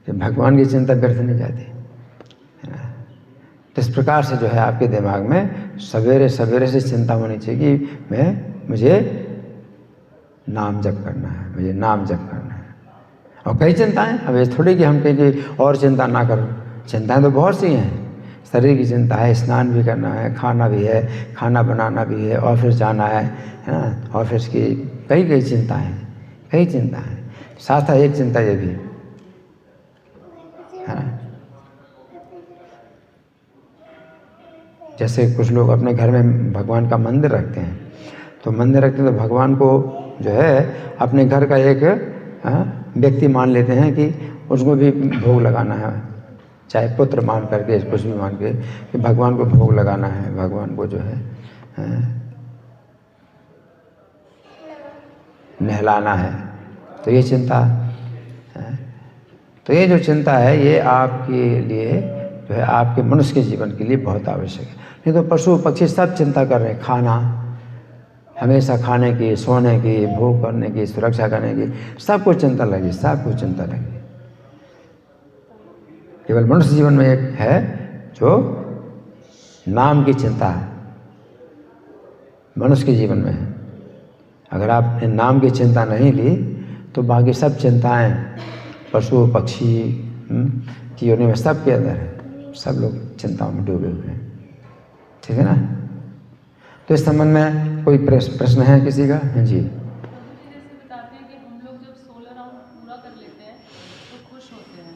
कि भगवान की चिंता व्यर्थ नहीं जाती, है ना। तो इस प्रकार से जो है आपके दिमाग में सवेरे सवेरे से चिंता होनी चाहिए कि मुझे नाम जप करना है, मुझे नाम जप करना है। और कई चिंताएं, अब ये थोड़ी कि हम कहें कि और चिंता ना करो, चिंताएं तो बहुत सी हैं। शरीर की चिंता है, स्नान भी करना है, खाना भी है, खाना बनाना भी है, ऑफिस जाना है ना, ऑफिस की कई चिंताएं, कई चिंताएं। साथ साथ एक चिंता ये भी है ना, जैसे कुछ लोग अपने घर में भगवान का मंदिर रखते हैं, तो मंदिर रखते हैं तो भगवान को जो है अपने घर का एक व्यक्ति मान लेते हैं कि उसको भी भोग लगाना है, चाहे पुत्र मान करके, कुछ भी मान के, कि भगवान को भोग लगाना है, भगवान को जो है नहलाना है। तो ये चिंता है। तो ये जो चिंता है ये आपके लिए जो है आपके मनुष्य के जीवन के लिए बहुत आवश्यक है। नहीं तो पशु पक्षी सब चिंता कर रहे हैं, खाना, हमेशा खाने की, सोने की, भोग करने की, सुरक्षा करने की, सबको चिंता लगी, सबको चिंता लगी। केवल मनुष्य जीवन में एक है जो नाम की चिंता है, मनुष्य के जीवन में है। अगर आपने नाम की चिंता नहीं ली तो बाकी सब चिंताएं पशु पक्षी की योनि में सब के अंदर है, सब लोग चिंताओं में डूबे हुए हैं, ठीक है ना। तो इस संबंध में कोई प्रश्न है किसी का? हाँ जी। जैसे बताते हैं कि हम लोग जब 16 राउंड पूरा कर लेते हैं तो खुश होते हैं,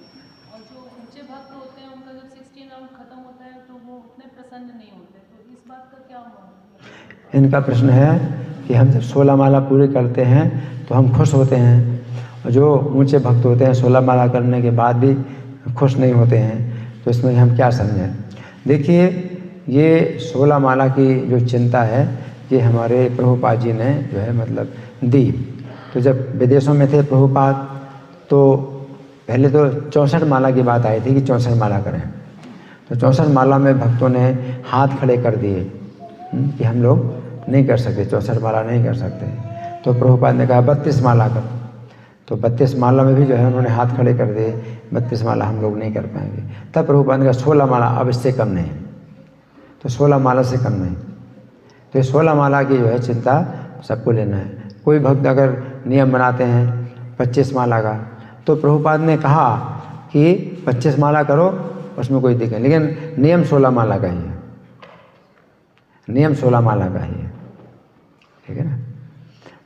और जो ऊंचे भक्त होते हैं उनका जब 16 राउंड खत्म होता है तो वो उतने प्रसन्न नहीं होते, तो इस बात का क्या हुआ? इनका प्रश्न है कि हम जब 16 माला पूरी करते हैं तो हम खुश होते हैं, और जो ऊंचे भक्त होते हैं 16 माला करने के बाद भी खुश नहीं होते हैं, तो इसमें हम क्या समझें? देखिए, ये 16 माला की जो चिंता है ये हमारे प्रभुपाद जी ने जो है मतलब दी। तो जब विदेशों में थे प्रभुपाद, तो पहले तो 64 माला की बात आई थी कि 64 माला करें, तो 64 माला में भक्तों ने हाथ खड़े कर दिए कि हम लोग नहीं कर सकते, 64 माला नहीं कर सकते। तो प्रभुपाद ने कहा 32 माला करो, तो 32 माला में भी जो है उन्होंने हाथ खड़े कर दिए, 32 माला हम लोग नहीं कर पाएंगे। तब प्रभुपाद ने कहा 16 माला, अब इससे कम नहीं, तो 16 माला से कम नहीं। तो 16 माला की जो है चिंता सबको लेना है। कोई भक्त अगर नियम बनाते हैं 25 माला का, तो प्रभुपाद ने कहा कि 25 माला करो, उसमें कोई दिक्कत, लेकिन नियम 16 माला का ही है, नियम 16 माला का ही है, ठीक है ना।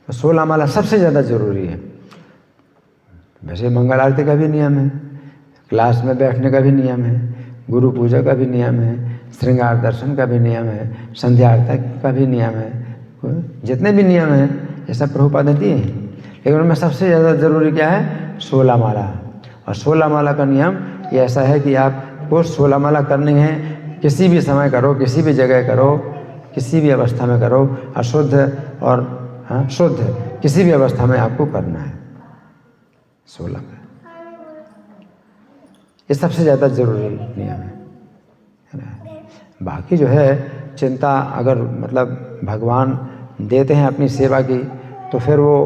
तो 16 माला सबसे ज़्यादा ज़रूरी है। वैसे मंगल आरती का भी नियम है, क्लास में बैठने का भी नियम है, गुरु पूजा का भी नियम है, श्रृंगार दर्शन का भी नियम है, संध्या आरती का भी नियम है, जितने भी नियम हैं ये सब प्रभुपाद ने दिए हैं। लेकिन उनमें सबसे ज़्यादा ज़रूरी क्या है? 16 माला। और 16 माला का नियम ये ऐसा है कि आपको 16 माला करनी है, किसी भी समय करो, किसी भी जगह करो, किसी भी अवस्था में करो, अशुद्ध और शुद्ध किसी भी अवस्था में आपको करना है 16 में। ये सबसे ज़्यादा ज़रूरी नियम है ना। बाकी जो है चिंता अगर मतलब भगवान देते हैं अपनी सेवा की, तो फिर वो,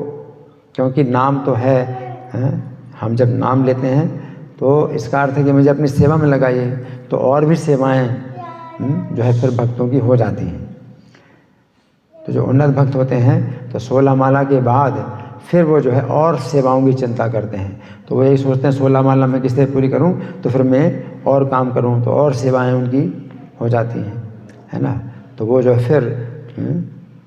क्योंकि नाम तो है, हम जब नाम लेते हैं तो इसका अर्थ है कि मुझे अपनी सेवा में लगाइए, तो और भी सेवाएं जो है फिर भक्तों की हो जाती हैं। तो जो उन्नत भक्त होते हैं तो 16 माला के बाद फिर वो जो है और सेवाओं की चिंता करते हैं। तो वो यही सोचते हैं 16 माला मैं किससे पूरी करूं, तो फिर मैं और काम करूं, तो और सेवाएं उनकी हो जाती हैं, है ना। तो वो जो फिर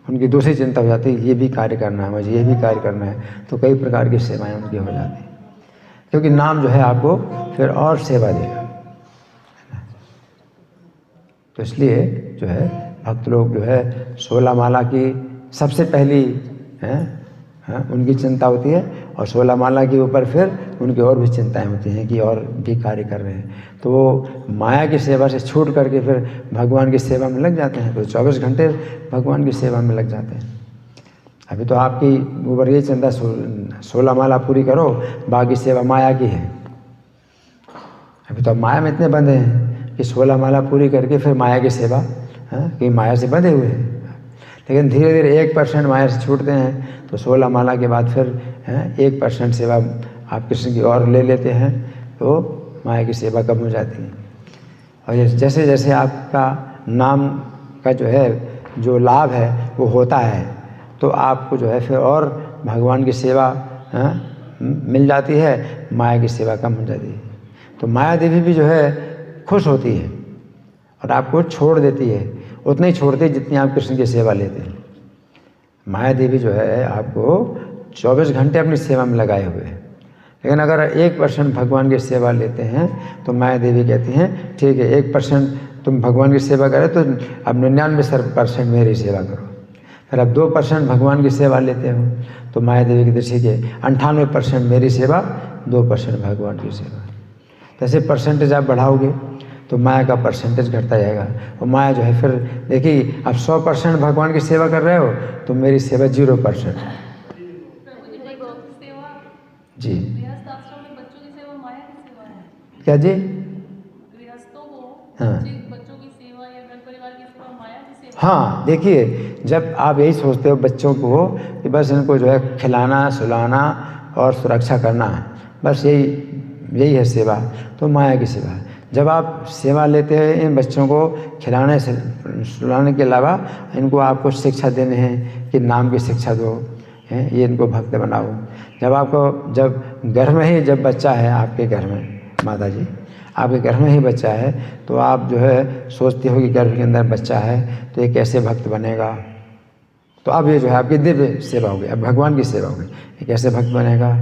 उनकी दूसरी चिंता हो जाती है, ये भी कार्य करना है मुझे, ये भी कार्य करना है, तो कई प्रकार की सेवाएं उनकी हो जाती हैं, क्योंकि नाम जो है आपको फिर और सेवा देगा। तो इसलिए जो है भक्त लोग जो है 16 माला की सबसे पहली उनकी चिंता होती है, और 16 माला के ऊपर फिर उनकी और भी चिंताएं होती हैं कि और भी कार्य कर रहे हैं, तो वो माया की सेवा से छूट करके फिर भगवान की सेवा में लग जाते हैं, तो 24 घंटे भगवान की सेवा में लग जाते हैं। अभी तो आपकी ऊपर ये चिंता 16 माला पूरी करो, बाकी सेवा माया की है। अभी तो माया में इतने बंधे हैं कि 16 माला पूरी करके फिर माया की सेवा, कि माया से बंधे हुए हैं। लेकिन धीरे धीरे 1% माया से छूटते हैं, तो 16 माला के बाद फिर 1% सेवा आप कृष्ण की ओर ले लेते हैं, तो माया की सेवा कम हो जाती है। और जैसे जैसे आपका नाम का जो है जो लाभ है वो होता है, तो आपको जो है फिर और भगवान की सेवा मिल जाती है, माया की सेवा कम हो जाती है। तो माया देवी भी जो है खुश होती है और आपको छोड़ देती है, उतनी ही छोड़ती है जितनी आप कृष्ण की सेवा लेते हैं। माया देवी जो है आपको 24 घंटे अपनी सेवा में लगाए हुए हैं, लेकिन अगर 1% भगवान की सेवा लेते हैं तो माया देवी कहती हैं ठीक है 1% तुम भगवान की सेवा करो, तो अब 99% मेरी सेवा करो। फिर अब 2% भगवान की सेवा लेते हो तो माया देवी की दृष्टि के 98% मेरी सेवा, 2% भगवान की सेवा। जैसे परसेंटेज आप बढ़ाओगे तो माया का परसेंटेज घटता जाएगा, और माया जो है फिर देखिए अब 100% भगवान की सेवा कर रहे हो तो मेरी सेवा 0%। जी गृहस्थ आश्रम में बच्चों की सेवा माया की सेवा है क्या जी? गृहस्थों को हाँ। बच्चों की सेवा या घर परिवार की सेवा माया की सेवा। हाँ देखिए, जब आप यही सोचते हो बच्चों को कि बस इनको जो है खिलाना सुलाना और सुरक्षा करना, बस यही है सेवा, तो माया की सेवा। जब आप सेवा लेते हैं इन बच्चों को खिलाने सुलाने के अलावा इनको आपको शिक्षा देने हैं कि नाम की शिक्षा दो, ये इनको भक्त बनाओ। जब घर में ही जब बच्चा है आपके घर में, माता जी आपके घर में ही बच्चा है, तो आप जो है सोचते हो कि गर्भ के अंदर बच्चा है तो ये कैसे भक्त बनेगा। तो अब ये जो है आपकी दिव्य सेवा होगी, अब भगवान की सेवा होगी, ये कैसे भक्त बनेगा।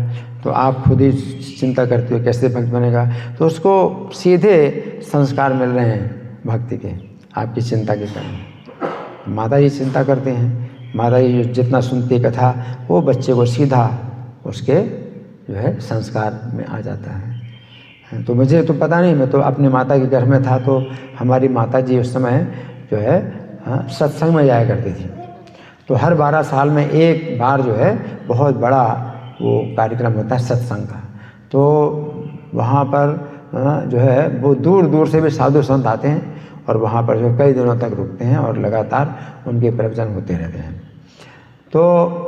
तो आप खुद ही चिंता करते हो कैसे भक्त बनेगा, तो उसको सीधे संस्कार मिल रहे हैं भक्ति के, आपकी चिंता के कारण। माता जी चिंता करते हैं, माता जी जितना सुनती कथा वो बच्चे को सीधा उसके जो है संस्कार में आ जाता है। तो मुझे तो पता नहीं, मैं तो अपनी माता के घर में था, तो हमारी माता जी उस समय जो है सत्संग में जाया करती थी। तो हर 12 साल में एक बार जो है बहुत बड़ा वो कार्यक्रम होता है सत्संग का, तो वहाँ पर जो है वो दूर दूर से भी साधु संत आते हैं और वहाँ पर जो कई दिनों तक रुकते हैं और लगातार उनके प्रवचन होते रहते हैं। तो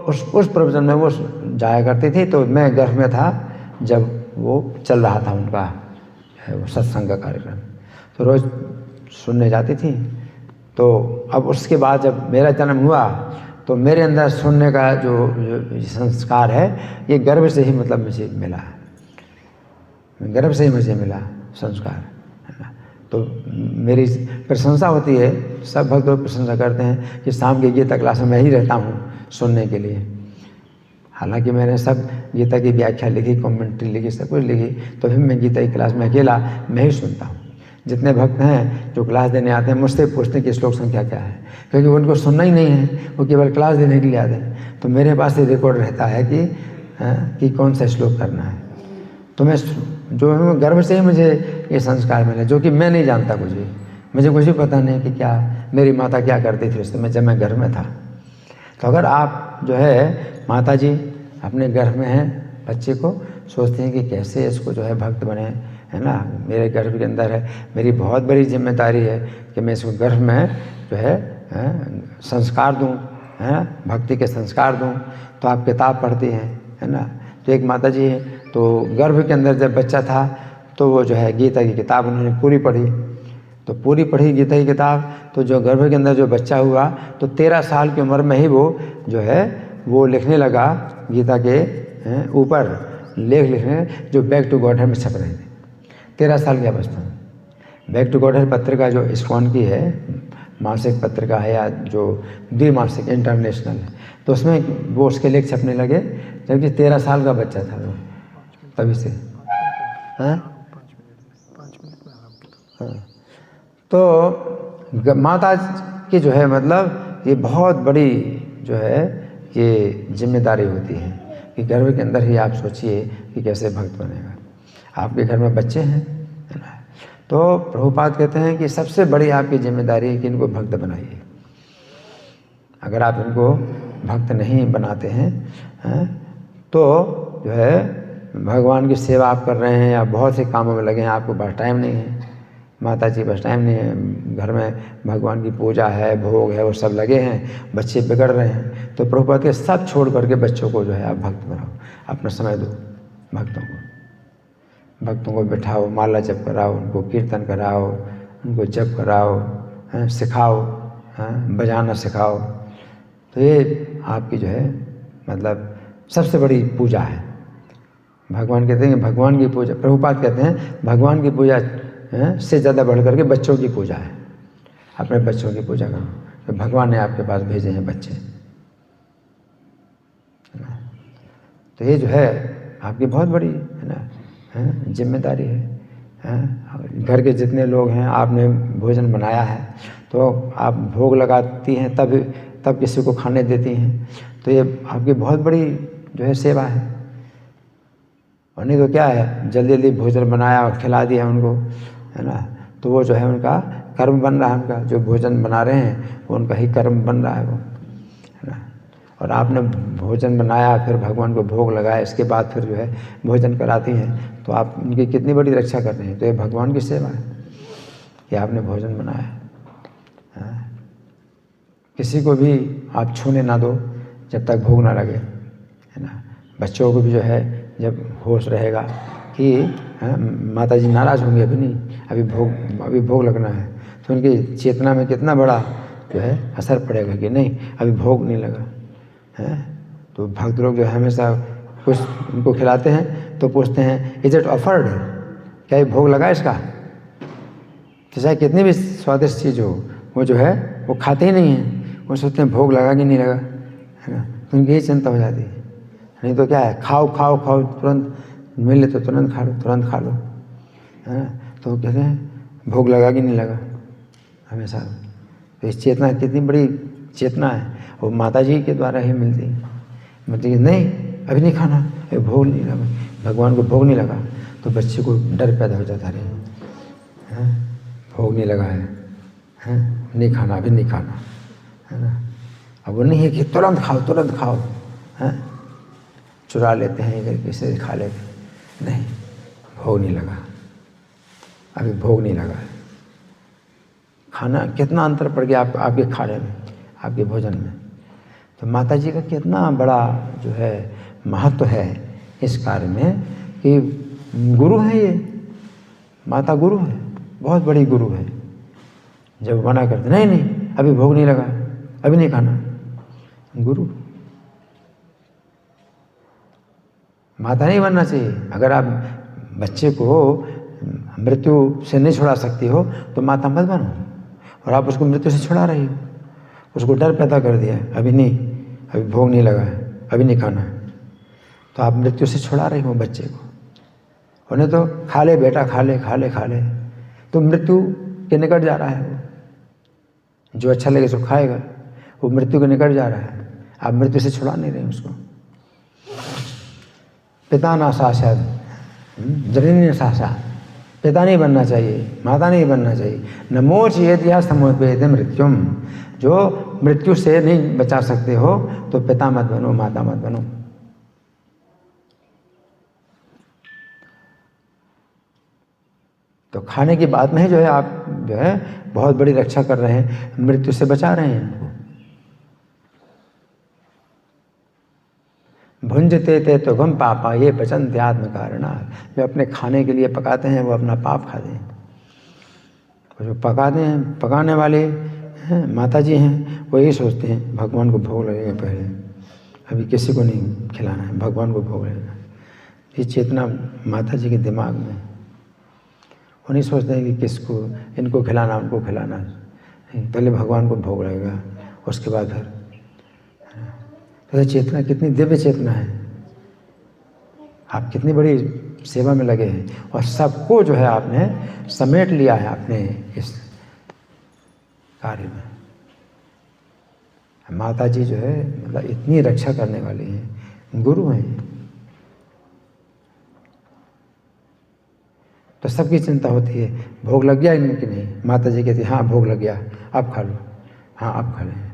उस प्रवचन में वो जाया करती थी, तो मैं घर में था जब वो चल रहा था उनका वो सत्संग का कार्यक्रम, तो रोज़ सुनने जाती थी। तो अब उसके बाद जब मेरा जन्म हुआ तो मेरे अंदर सुनने का जो संस्कार है ये गर्भ से ही मतलब मुझे मिला, गर्भ से ही मुझे मिला संस्कार, है ना। तो मेरी प्रशंसा होती है, सब भक्त लोग प्रशंसा करते हैं कि शाम की गीता क्लास में मैं ही रहता हूँ सुनने के लिए। हालांकि मैंने सब गीता की व्याख्या लिखी, कमेंट्री लिखी, सब कुछ लिखी, तो भी मैं गीता की क्लास में अकेला मैं ही सुनता हूँ। जितने भक्त हैं जो क्लास देने आते हैं मुझसे पूछते हैं कि श्लोक संख्या क्या है, क्योंकि उनको सुनना ही नहीं है, वो केवल क्लास देने के लिए आते हैं। तो मेरे पास ये रिकॉर्ड रहता है कि कौन सा श्लोक करना है। तो मैं जो गर्भ से ही मुझे ये संस्कार मिले, जो कि मैं नहीं जानता, मुझे कुछ भी पता नहीं कि क्या मेरी माता क्या करती थी उस समय जब मैं घर में था। तो अगर आप जो है माता जी अपने गर्भ में हैं, बच्चे को सोचते हैं कि कैसे इसको जो है भक्त बने, है ना, मेरे गर्भ के अंदर है, मेरी बहुत बड़ी जिम्मेदारी है कि मैं इसको गर्भ में जो है संस्कार दूँ, है भक्ति के संस्कार दूँ। तो आप किताब पढ़ती हैं, है ना। तो एक माता जी है, तो गर्भ के अंदर जब बच्चा था तो वो जो है गीता की किताब उन्होंने पूरी पढ़ी, तो पूरी पढ़ी गीता की किताब। तो जो गर्भ के अंदर जो बच्चा हुआ तो 13 साल की उम्र में ही वो जो है वो लिखने लगा गीता के ऊपर लेख लिखने जो बैक टू गॉडहेड में छप रहे थे 13 साल की अवस्था में। बैक टू गॉडहेड पत्रिका जो इस्कॉन की है मासिक पत्रिका है या जो द्विमासिक इंटरनेशनल है, तो उसमें वो उसके लेख छपने लगे, जबकि 13 साल का बच्चा था वो तभी से। हाँ, 5 मिनट में आराम करो। हाँ। तो माता की जो है मतलब ये बहुत बड़ी जो है ये जिम्मेदारी होती है कि गर्भ के अंदर ही आप सोचिए कि कैसे भक्त बनेगा। आपके घर में बच्चे हैं, है ना, तो प्रभुपाद कहते हैं कि सबसे बड़ी आपकी जिम्मेदारी है कि इनको भक्त बनाइए। अगर आप इनको भक्त नहीं बनाते हैं तो जो है भगवान की सेवा आप कर रहे हैं या बहुत से कामों में लगे हैं, आपको बस टाइम नहीं है, माता जी बस टाइम नहीं है, घर में भगवान की पूजा है, भोग है, वो सब लगे हैं, बच्चे बिगड़ रहे हैं, तो प्रभुपाद के सब छोड़ करके बच्चों को जो है आप भक्त बनाओ, अपना समय दो भक्तों को बिठाओ, माला जप कराओ, उनको कीर्तन कराओ, उनको जप कराओ, सिखाओ, बजाना सिखाओ। तो ये आपकी जो है मतलब सबसे बड़ी पूजा है। भगवान कहते हैं भगवान की पूजा, प्रभुपाद कहते हैं भगवान की पूजा से ज़्यादा बढ़ करके बच्चों की पूजा है। अपने बच्चों की पूजा करो, तो भगवान ने आपके पास भेजे हैं बच्चे। तो ये जो है आपकी बहुत बड़ी है ना जिम्मेदारी है। घर के जितने लोग हैं, आपने भोजन बनाया है तो आप भोग लगाती हैं, तब किसी को खाने देती हैं, तो ये आपकी बहुत बड़ी जो है सेवा है। और नहीं तो क्या है, जल्दी जल्दी भोजन बनाया और खिला दिया उनको, है ना, तो वो जो है उनका कर्म बन रहा है, उनका जो भोजन बना रहे हैं वो उनका ही कर्म बन रहा है वो, है ना। और आपने भोजन बनाया, फिर भगवान को भोग लगाया, इसके बाद फिर जो है भोजन कराती हैं, तो आप उनकी कितनी बड़ी रक्षा कर रहे हैं। तो ये भगवान की सेवा है कि आपने भोजन बनाया है। किसी को भी आप छूने ना दो जब तक भोग ना लगे, है ना। बच्चों को भी जो है जब होश रहेगा कि माता जी नाराज़ होंगी, अभी नहीं, अभी भोग लगना है, तो उनकी चेतना में कितना बड़ा जो है असर पड़ेगा कि नहीं अभी भोग नहीं लगा है। तो भक्त लोग जो है हमेशा कुछ उनको खिलाते हैं तो पूछते हैं इज इट ऑफर्ड, क्या ये भोग लगा इसका। तो चाहे कितनी भी स्वादिष्ट चीज़ हो, वो जो है वो खाते ही नहीं हैं, वो सोचते हैं भोग लगा कि नहीं लगा, है ना। तो उनकी यही चिंता हो जाती है। नहीं तो क्या है, खाओ खाओ खाओ, तुरंत मिले तो तुरंत खा लो, है ना। तो वो कहते हैं भोग लगा कि नहीं लगा हमेशा। तो इस चेतना कितनी बड़ी चेतना है, वो माता जी के द्वारा ही मिलती है। मतलब कि नहीं अभी नहीं खाना, अभी भोग नहीं लगा, भगवान को भोग नहीं लगा, तो बच्चे को डर पैदा हो जाता रहे, भोग नहीं लगा है, नहीं खाना, अभी नहीं खाना, है ना। अब वो नहीं है कि तुरंत खाओ, चुरा लेते हैं इधर किसी से खा लेते, नहीं भोग नहीं लगा, अभी भोग नहीं लगा है। खाना कितना अंतर पड़ गया आपके खाने में, आपके भोजन में। तो माता जी का कितना बड़ा जो है महत्व है इस कार्य में कि गुरु है ये, माता गुरु है, बहुत बड़ी गुरु है। जब मना करते नहीं अभी भोग नहीं लगा, अभी नहीं खाना, गुरु माता नहीं बनना चाहिए। अगर आप बच्चे को मृत्यु से नहीं छुड़ा सकती हो तो माता मत बनो, और आप उसको मृत्यु से छुड़ा रही हो, उसको डर पैदा कर दिया, अभी नहीं, अभी भोग नहीं लगा है, अभी नहीं खाना है, तो आप मृत्यु से छुड़ा रही हो बच्चे को। और नहीं तो खा ले बेटा, खा ले, तो मृत्यु के निकट जा रहा है वो, जो अच्छा लगे सो खाएगा, वो मृत्यु के निकट जा रहा है, आप मृत्यु से छुड़ा नहीं रहे उसको। पिता ना शासद जननी शासा, पिता नहीं बनना चाहिए, माता नहीं बनना चाहिए। नमोच ये दिया समुद्वेद मृत्युम, जो मृत्यु से नहीं बचा सकते हो तो पिता मत बनो, माता मत बनो। तो खाने की बात में ही जो है आप जो है बहुत बड़ी रक्षा कर रहे हैं, मृत्यु से बचा रहे हैं उनको। भुंजते ते तो गम पापा ये बचन आत्म कारणा, जो अपने खाने के लिए पकाते हैं वो अपना पाप खाते हैं। जो पकाते हैं, पकाने वाले हैं माता जी हैं, वो यही सोचते हैं भगवान को भोग लगेगा पहले, अभी किसी को नहीं खिलाना है, भगवान को भोग लगेगा। ये चेतना माता जी के दिमाग में, वो नहीं सोचते हैं कि किसको, इनको खिलाना उनको खिलाना, पहले भगवान को भोग लगेगा, उसके बाद फिर। तो चेतना कितनी दिव्य चेतना है, आप कितनी बड़ी सेवा में लगे हैं और सबको जो है आपने समेट लिया है अपने इस कार्य में। माता जी जो है मतलब इतनी रक्षा करने वाली हैं, गुरु हैं। तो सबकी चिंता होती है भोग लग गया इनकी, नहीं, माता जी कहती हाँ भोग लग गया, अब खा लो, हाँ अब खा लें।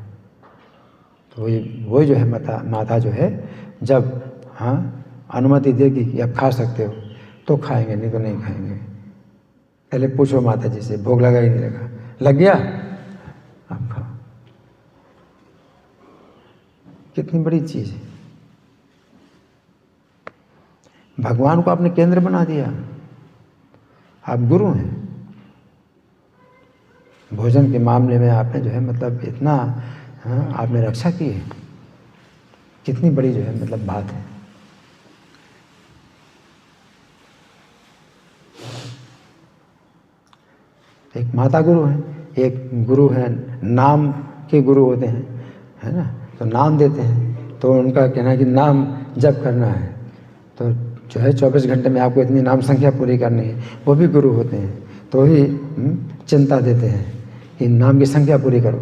तो वही जो है माता जो है जब हाँ अनुमति देगी कि अब खा सकते हो तो खाएंगे, नहीं तो नहीं खाएंगे। पहले पूछो माता जी से भोग लगा ही नहीं लगा, लग गया अब खाओ। कितनी बड़ी चीज़ है। भगवान को आपने केंद्र बना दिया, आप गुरु हैं। भोजन के मामले में आपने जो है मतलब इतना आपने रक्षा की है, कितनी बड़ी जो है मतलब बात है। एक माता गुरु है, एक गुरु है नाम के गुरु होते हैं, है ना, तो नाम देते हैं। तो उनका कहना है कि नाम जप करना है, तो जो है 24 घंटे में आपको इतनी नाम संख्या पूरी करनी है, वो भी गुरु होते हैं। तो ही चिंता देते हैं कि नाम की संख्या पूरी करो,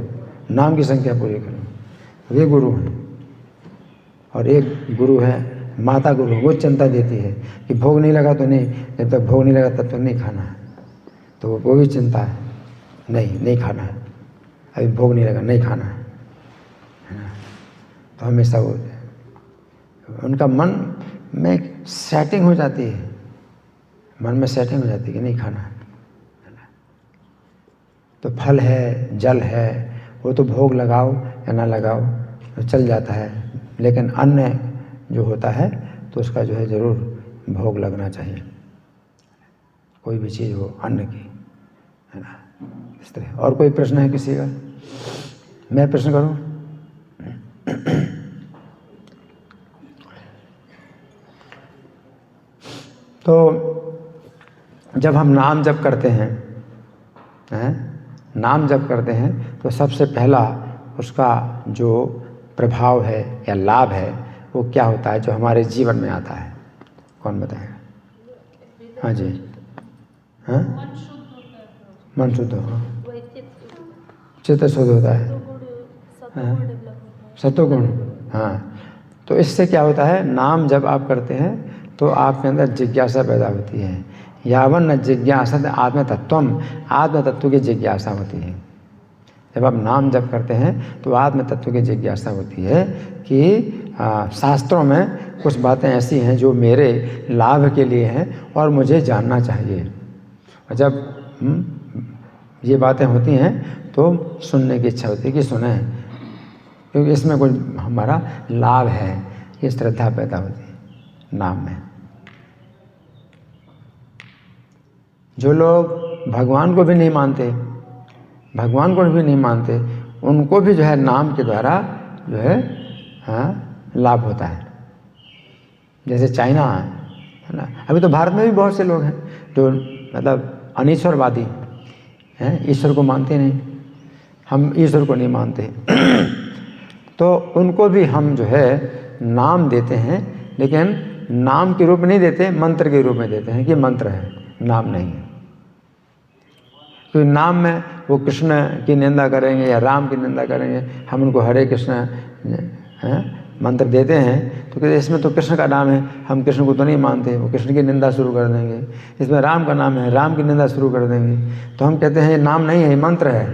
नाम की संख्या पूरी करो, वे गुरु हैं। और एक गुरु है माता गुरु, वो चिंता देती है कि भोग नहीं लगा तो नहीं, जब तक भोग नहीं लगा तब तक नहीं खाना है। तो वो भी चिंता है, नहीं खाना है, अभी भोग नहीं लगा, नहीं खाना है ना। तो हमेशा वो उनका मन में सेटिंग हो जाती है, मन में सेटिंग हो जाती है कि नहीं खाना है। तो फल है, जल है, वो तो भोग लगाओ या ना लगाओ तो चल जाता है, लेकिन अन्न जो होता है तो उसका जो है ज़रूर भोग लगना चाहिए, कोई भी चीज़ हो अन्न की, है ना, इस तरह। और कोई प्रश्न है किसी का? मैं प्रश्न करूं? तो जब हम नाम जप करते हैं, नाम जप करते हैं तो सबसे पहला उसका जो प्रभाव है या लाभ है वो क्या होता है जो हमारे जीवन में आता है? कौन बताएगा? हाँ जी, हाँ, मन शुद्ध हो, चित्त शुद्ध होता है, सत्वगुण, हाँ। तो इससे क्या होता है, नाम जब आप करते हैं तो आपके अंदर जिज्ञासा पैदा होती है। यावन न जिज्ञासा आत्मतत्वम, आत्म तत्व की जिज्ञासा होती है। जब आप नाम जप करते हैं तो आत्म तत्व की जिज्ञासा होती है कि शास्त्रों में कुछ बातें ऐसी हैं जो मेरे लाभ के लिए हैं और मुझे जानना चाहिए। और जब ये बातें होती हैं तो सुनने की इच्छा होती है कि सुने, क्योंकि इसमें कुछ हमारा लाभ है, ये श्रद्धा पैदा होती है नाम में। जो लोग भगवान को भी नहीं मानते, भगवान को भी नहीं मानते, उनको भी जो है नाम के द्वारा जो है लाभ होता है। जैसे चाइना है ना, अभी तो भारत में भी बहुत से लोग हैं जो मतलब अनीश्वरवादी हैं, ईश्वर को मानते नहीं, हम ईश्वर को नहीं मानते। तो उनको भी हम जो है नाम देते हैं, लेकिन नाम के रूप में नहीं देते, मंत्र के रूप में देते हैं कि मंत्र है, नाम नहीं है। क्योंकि नाम में वो कृष्ण की निंदा करेंगे या राम की निंदा करेंगे, हम उनको हरे कृष्ण मंत्र देते हैं तो कहते इसमें तो कृष्ण का नाम है, हम कृष्ण को तो नहीं मानते, वो कृष्ण की निंदा शुरू कर देंगे। इसमें राम का नाम है, राम की निंदा शुरू कर देंगे। तो हम कहते हैं ये नाम नहीं है, ये मंत्र है,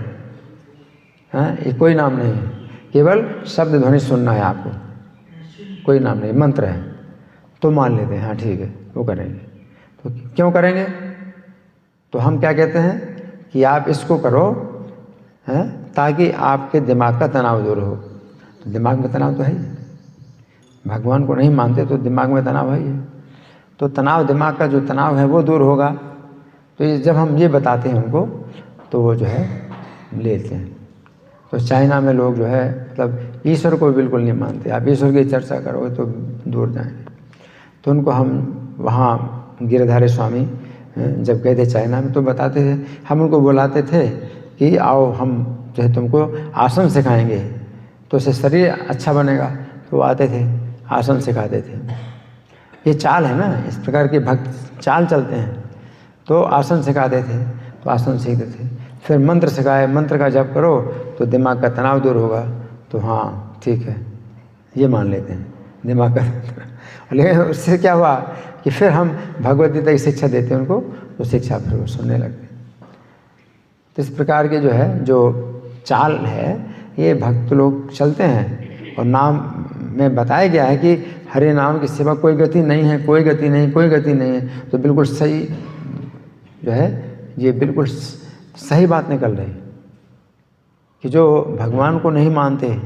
ये कोई नाम नहीं है, केवल शब्द ध्वनि सुनना है आपको, कोई नाम नहीं, मंत्र है। तो मान लेते हैं हाँ ठीक है वो करेंगे। तो क्यों करेंगे? तो हम क्या कहते हैं कि आप इसको करो ताकि आपके दिमाग का तनाव दूर हो। तो दिमाग में तनाव तो है ही, भगवान को नहीं मानते तो दिमाग में तनाव है ही। तो तनाव, दिमाग का जो तनाव है वो दूर होगा। तो ये जब हम ये बताते हैं उनको तो वो जो है लेते हैं। तो चाइना में लोग जो है मतलब ईश्वर को बिल्कुल नहीं मानते, आप ईश्वर की चर्चा करोगे तो दूर जाएंगे। तो उनको हम वहाँ गिरधारी स्वामी जब गए थे चाइना में तो बताते थे, हम उनको बुलाते थे कि आओ हम जो है तुमको आसन सिखाएंगे तो उससे शरीर अच्छा बनेगा। तो वो आते थे, आसन सिखाते थे। ये चाल है ना, इस प्रकार के भक्त चाल चलते हैं। तो आसन सिखाते थे, तो आसन सीखते थे। फिर मंत्र सिखाए, मंत्र का जप करो तो दिमाग का तनाव दूर होगा। तो हाँ ठीक है, ये मान लेते हैं दिमाग का। लेकिन उससे क्या हुआ कि फिर हम भगवद गीता की शिक्षा देते हैं उनको, तो शिक्षा फिर वो सुनने लगते हैं। तो इस प्रकार के जो है, जो चाल है, ये भक्त लोग चलते हैं। और नाम में बताया गया है कि हरे नाम की सिवा कोई गति नहीं है, कोई गति नहीं, कोई गति नहीं है। तो बिल्कुल सही जो है, ये बिल्कुल सही बात निकल रही कि जो भगवान को नहीं मानते हैं,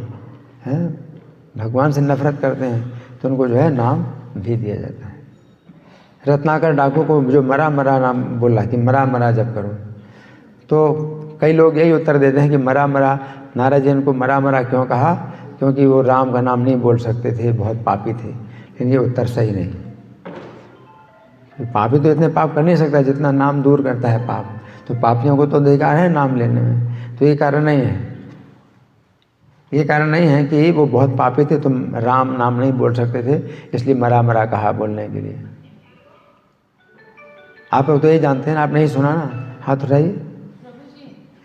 भगवान से नफरत करते हैं, तो उनको जो है नाम भी दिया जाता है। रत्नाकर डाकू को जो मरा मरा नाम बोला कि मरा मरा जप करो, तो कई लोग यही उत्तर देते हैं कि मरा मरा, नारद जी इनको मरा मरा क्यों कहा? क्योंकि वो राम का नाम नहीं बोल सकते थे, बहुत पापी थे। लेकिन ये उत्तर सही नहीं। पापी तो इतने पाप कर नहीं सकता जितना नाम दूर करता है पाप। तो पापियों को तो अधिकार है नाम लेने में। तो ये कारण नहीं है, ये कारण नहीं है कि वो बहुत पापी थे तो राम नाम नहीं बोल सकते थे, इसलिए मरा मरा कहा बोलने के लिए। आप लोग तो ये जानते हैं ना, आप नहीं सुना ना? हाथ उठाइए।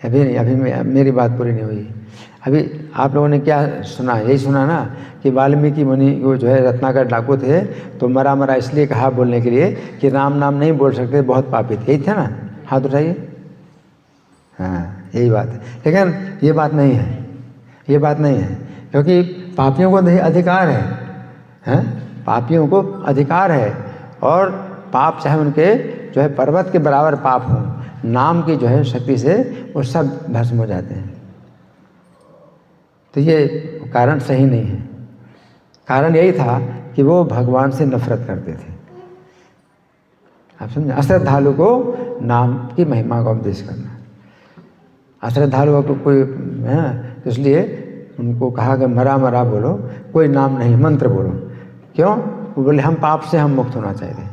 अभी नहीं, अभी मेरी बात पूरी नहीं हुई। अभी आप लोगों ने क्या सुना? यही सुना ना कि वाल्मीकि मुनि को जो है रत्नाकर डाकू थे, तो मरा मरा इसलिए कहा बोलने के लिए कि राम नाम नहीं बोल सकते, बहुत पापी थे। यही था ना? हाथ उठाइए। हाँ, यही बात है। लेकिन ये बात नहीं है, ये बात नहीं है, क्योंकि पापियों को अधिकार है, हैं? पापियों को अधिकार है। और पाप चाहे उनके जो है पर्वत के बराबर पाप हों, नाम की जो है शक्ति से वो सब भस्म हो जाते हैं। तो ये कारण सही नहीं है। कारण यही था कि वो भगवान से नफरत करते थे। आप समझे? अश्रद्धालु को नाम की महिमा का उपदेश करना। अश्रद्धालु को कोई है, तो इसलिए उनको कहा कि मरा मरा बोलो, कोई नाम नहीं, मंत्र बोलो। क्यों? वो बोले हम पाप से हम मुक्त होना चाहिए।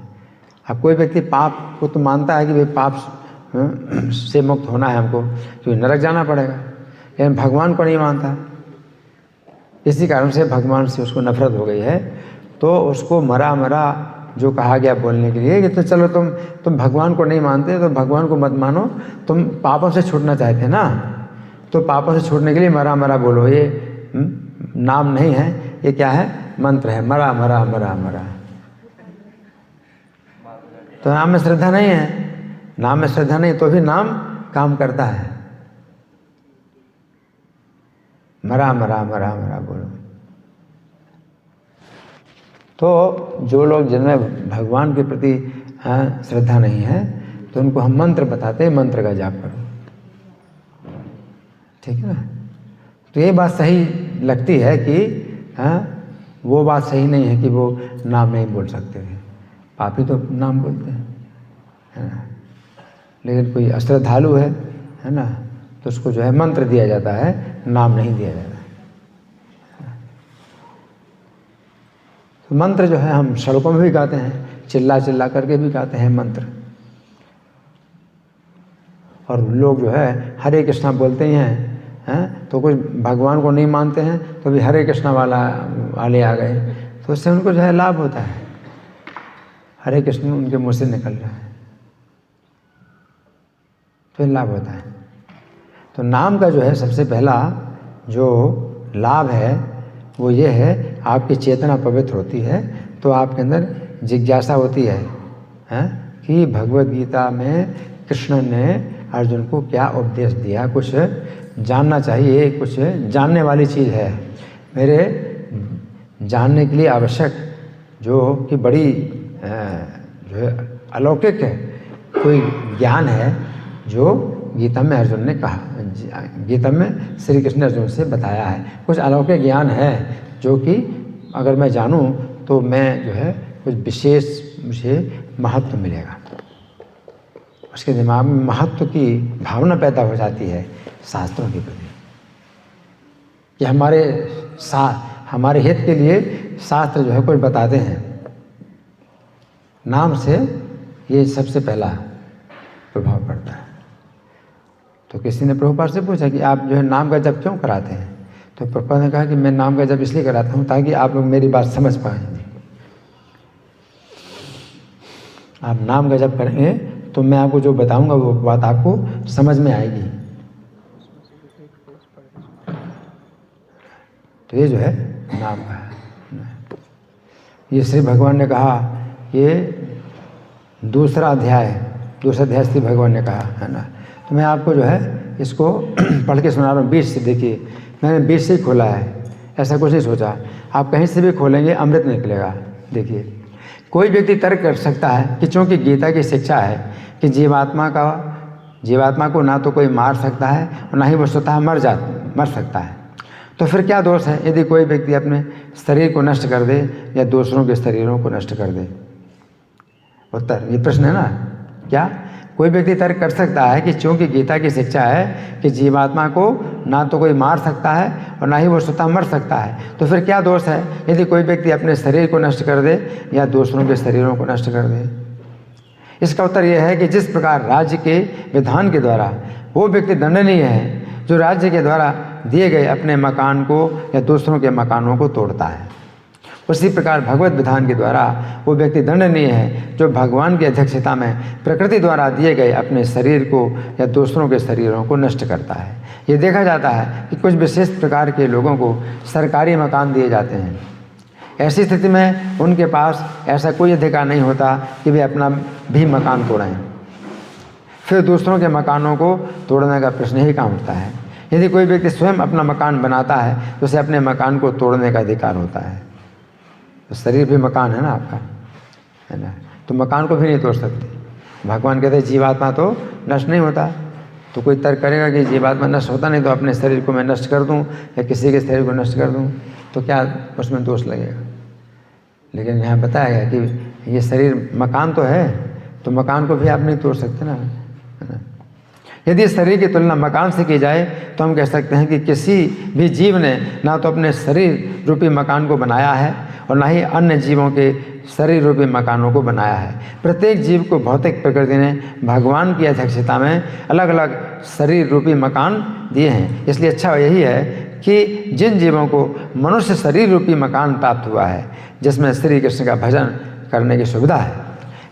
अब कोई व्यक्ति पाप को तो मानता है कि भाई पाप से मुक्त होना है हमको, तो नरक जाना पड़ेगा, लेकिन भगवान को नहीं मानता। इसी कारण से भगवान से उसको नफरत हो गई है। तो उसको मरा मरा जो कहा गया बोलने के लिए कि तो चलो तुम भगवान को नहीं मानते तो भगवान को मत मानो, तुम पापों से छूटना चाहते ना, तो पापों से छूटने के लिए मरा मरा बोलो। ये नाम नहीं है, ये क्या है? मंत्र है। मरा मरा मरा मरा। तो नाम में श्रद्धा नहीं है, नाम में श्रद्धा नहीं तो भी नाम काम करता है। मरा मरा मरा मरा बोलो। तो जो लोग जिनमें भगवान के प्रति श्रद्धा नहीं है, तो उनको हम मंत्र बताते हैं, मंत्र का जाप करो, ठीक है ना? तो ये बात सही लगती है कि वो बात सही नहीं है कि वो नाम नहीं बोल सकते थे। पापी तो नाम बोलते हैं, है ना? लेकिन कोई अश्रद्धालु है ना, तो उसको जो है मंत्र दिया जाता है, नाम नहीं दिया जाता। तो मंत्र जो है हम सड़कों में भी गाते हैं, चिल्ला चिल्ला करके भी गाते हैं मंत्र। और लोग जो है हरे कृष्णा बोलते ही हैं, तो कुछ भगवान को नहीं मानते हैं तो भी हरे कृष्णा वाले आ गए, तो उससे उनको जो है लाभ होता है। हरे कृष्ण उनके मुँह से निकल रहा है तो लाभ होता है। तो नाम का जो है सबसे पहला जो लाभ है वो ये है, आपकी चेतना पवित्र होती है, तो आपके अंदर जिज्ञासा होती है कि भगवद गीता में कृष्ण ने अर्जुन को क्या उपदेश दिया, कुछ जानना चाहिए, कुछ जानने वाली चीज़ है मेरे जानने के लिए आवश्यक, जो कि बड़ी जो है अलौकिक है, कोई ज्ञान है जो गीता में अर्जुन ने कहा, गीता में श्री कृष्ण ने अर्जुन से बताया है। कुछ अलौकिक ज्ञान है जो कि अगर मैं जानूं तो मैं जो है कुछ विशेष मुझे महत्व मिलेगा, उसके दिमाग में महत्व की भावना पैदा हो जाती है शास्त्रों के प्रति, कि हमारे हित के लिए शास्त्र जो है कोई बताते हैं। नाम से ये सबसे पहला प्रभाव पड़ता है। तो किसी ने प्रभुपाद से पूछा कि आप जो है नाम का जप क्यों कराते हैं? तो प्रभुपाद ने कहा कि मैं नाम का जप इसलिए कराता हूँ ताकि आप लोग मेरी बात समझ पाएंगे। आप नाम का जप करेंगे तो मैं आपको जो बताऊंगा वो बात आपको समझ में आएगी। तो ये जो है नाम का है। ये श्री भगवान ने कहा, ये दूसरा अध्याय श्री भगवान ने कहा है ना। तो मैं आपको जो है इसको पढ़ के सुना रहा हूँ बीच से। देखिए मैंने बीच से ही खोला है, ऐसा कुछ नहीं सोचा। आप कहीं से भी खोलेंगे अमृत निकलेगा। देखिए कोई व्यक्ति तर्क कर सकता है कि चूँकि गीता की शिक्षा है कि जीवात्मा को ना तो कोई मार सकता है और ना ही वो स्वतः मर सकता है, तो फिर क्या दोष है यदि कोई व्यक्ति अपने शरीर को नष्ट कर दे या दूसरों के शरीरों को नष्ट कर दे? उत्तर, ये प्रश्न है ना। क्या कोई व्यक्ति तर्क कर सकता है कि चूँकि गीता की शिक्षा है कि जीवात्मा को ना तो कोई मार सकता है और ना ही वो स्वतः मर सकता है, तो फिर क्या दोष है यदि कोई व्यक्ति अपने शरीर को नष्ट कर दे या दूसरों के शरीरों को नष्ट कर दे? इसका उत्तर यह है कि जिस प्रकार राज्य के विधान के द्वारा वो व्यक्ति दंडनीय है जो राज्य के द्वारा दिए गए अपने मकान को या दूसरों के मकानों को तोड़ता है, उसी प्रकार भगवत विधान के द्वारा वो व्यक्ति दंडनीय है जो भगवान की अध्यक्षता में प्रकृति द्वारा दिए गए अपने शरीर को या दूसरों के शरीरों को नष्ट करता है। ये देखा जाता है कि कुछ विशेष प्रकार के लोगों को सरकारी मकान दिए जाते हैं। ऐसी स्थिति में उनके पास ऐसा कोई अधिकार नहीं होता कि वे अपना भी मकान तोड़ें। फिर दूसरों के मकानों को तोड़ने का प्रश्न ही कहाँ उठता है। यदि कोई व्यक्ति स्वयं अपना मकान बनाता है तो उसे अपने मकान को तोड़ने का अधिकार होता है। तो शरीर भी मकान है ना आपका, है ना, तो मकान को भी नहीं तोड़ सकते। भगवान कहते हैं जीवात्मा तो नष्ट नहीं होता। तो कोई तर्क करेगा कि जीवात्मा नष्ट होता नहीं तो अपने शरीर को मैं नष्ट कर दूं या किसी के शरीर को नष्ट कर दूं, तो क्या उसमें दोष लगेगा? लेकिन यहाँ बताया गया कि ये शरीर मकान तो है, तो मकान को भी आप नहीं तोड़ सकते ना, है ना। यदि शरीर की तुलना मकान से की जाए तो हम कह सकते हैं कि किसी भी जीव ने ना तो अपने शरीर रूपी मकान को बनाया है और ना ही अन्य जीवों के शरीर रूपी मकानों को बनाया है। प्रत्येक जीव को भौतिक प्रकृति ने भगवान की अध्यक्षता में अलग अलग शरीर रूपी मकान दिए हैं। इसलिए अच्छा यही है कि जिन जीवों को मनुष्य शरीर रूपी मकान प्राप्त हुआ है जिसमें श्री कृष्ण का भजन करने की सुविधा है,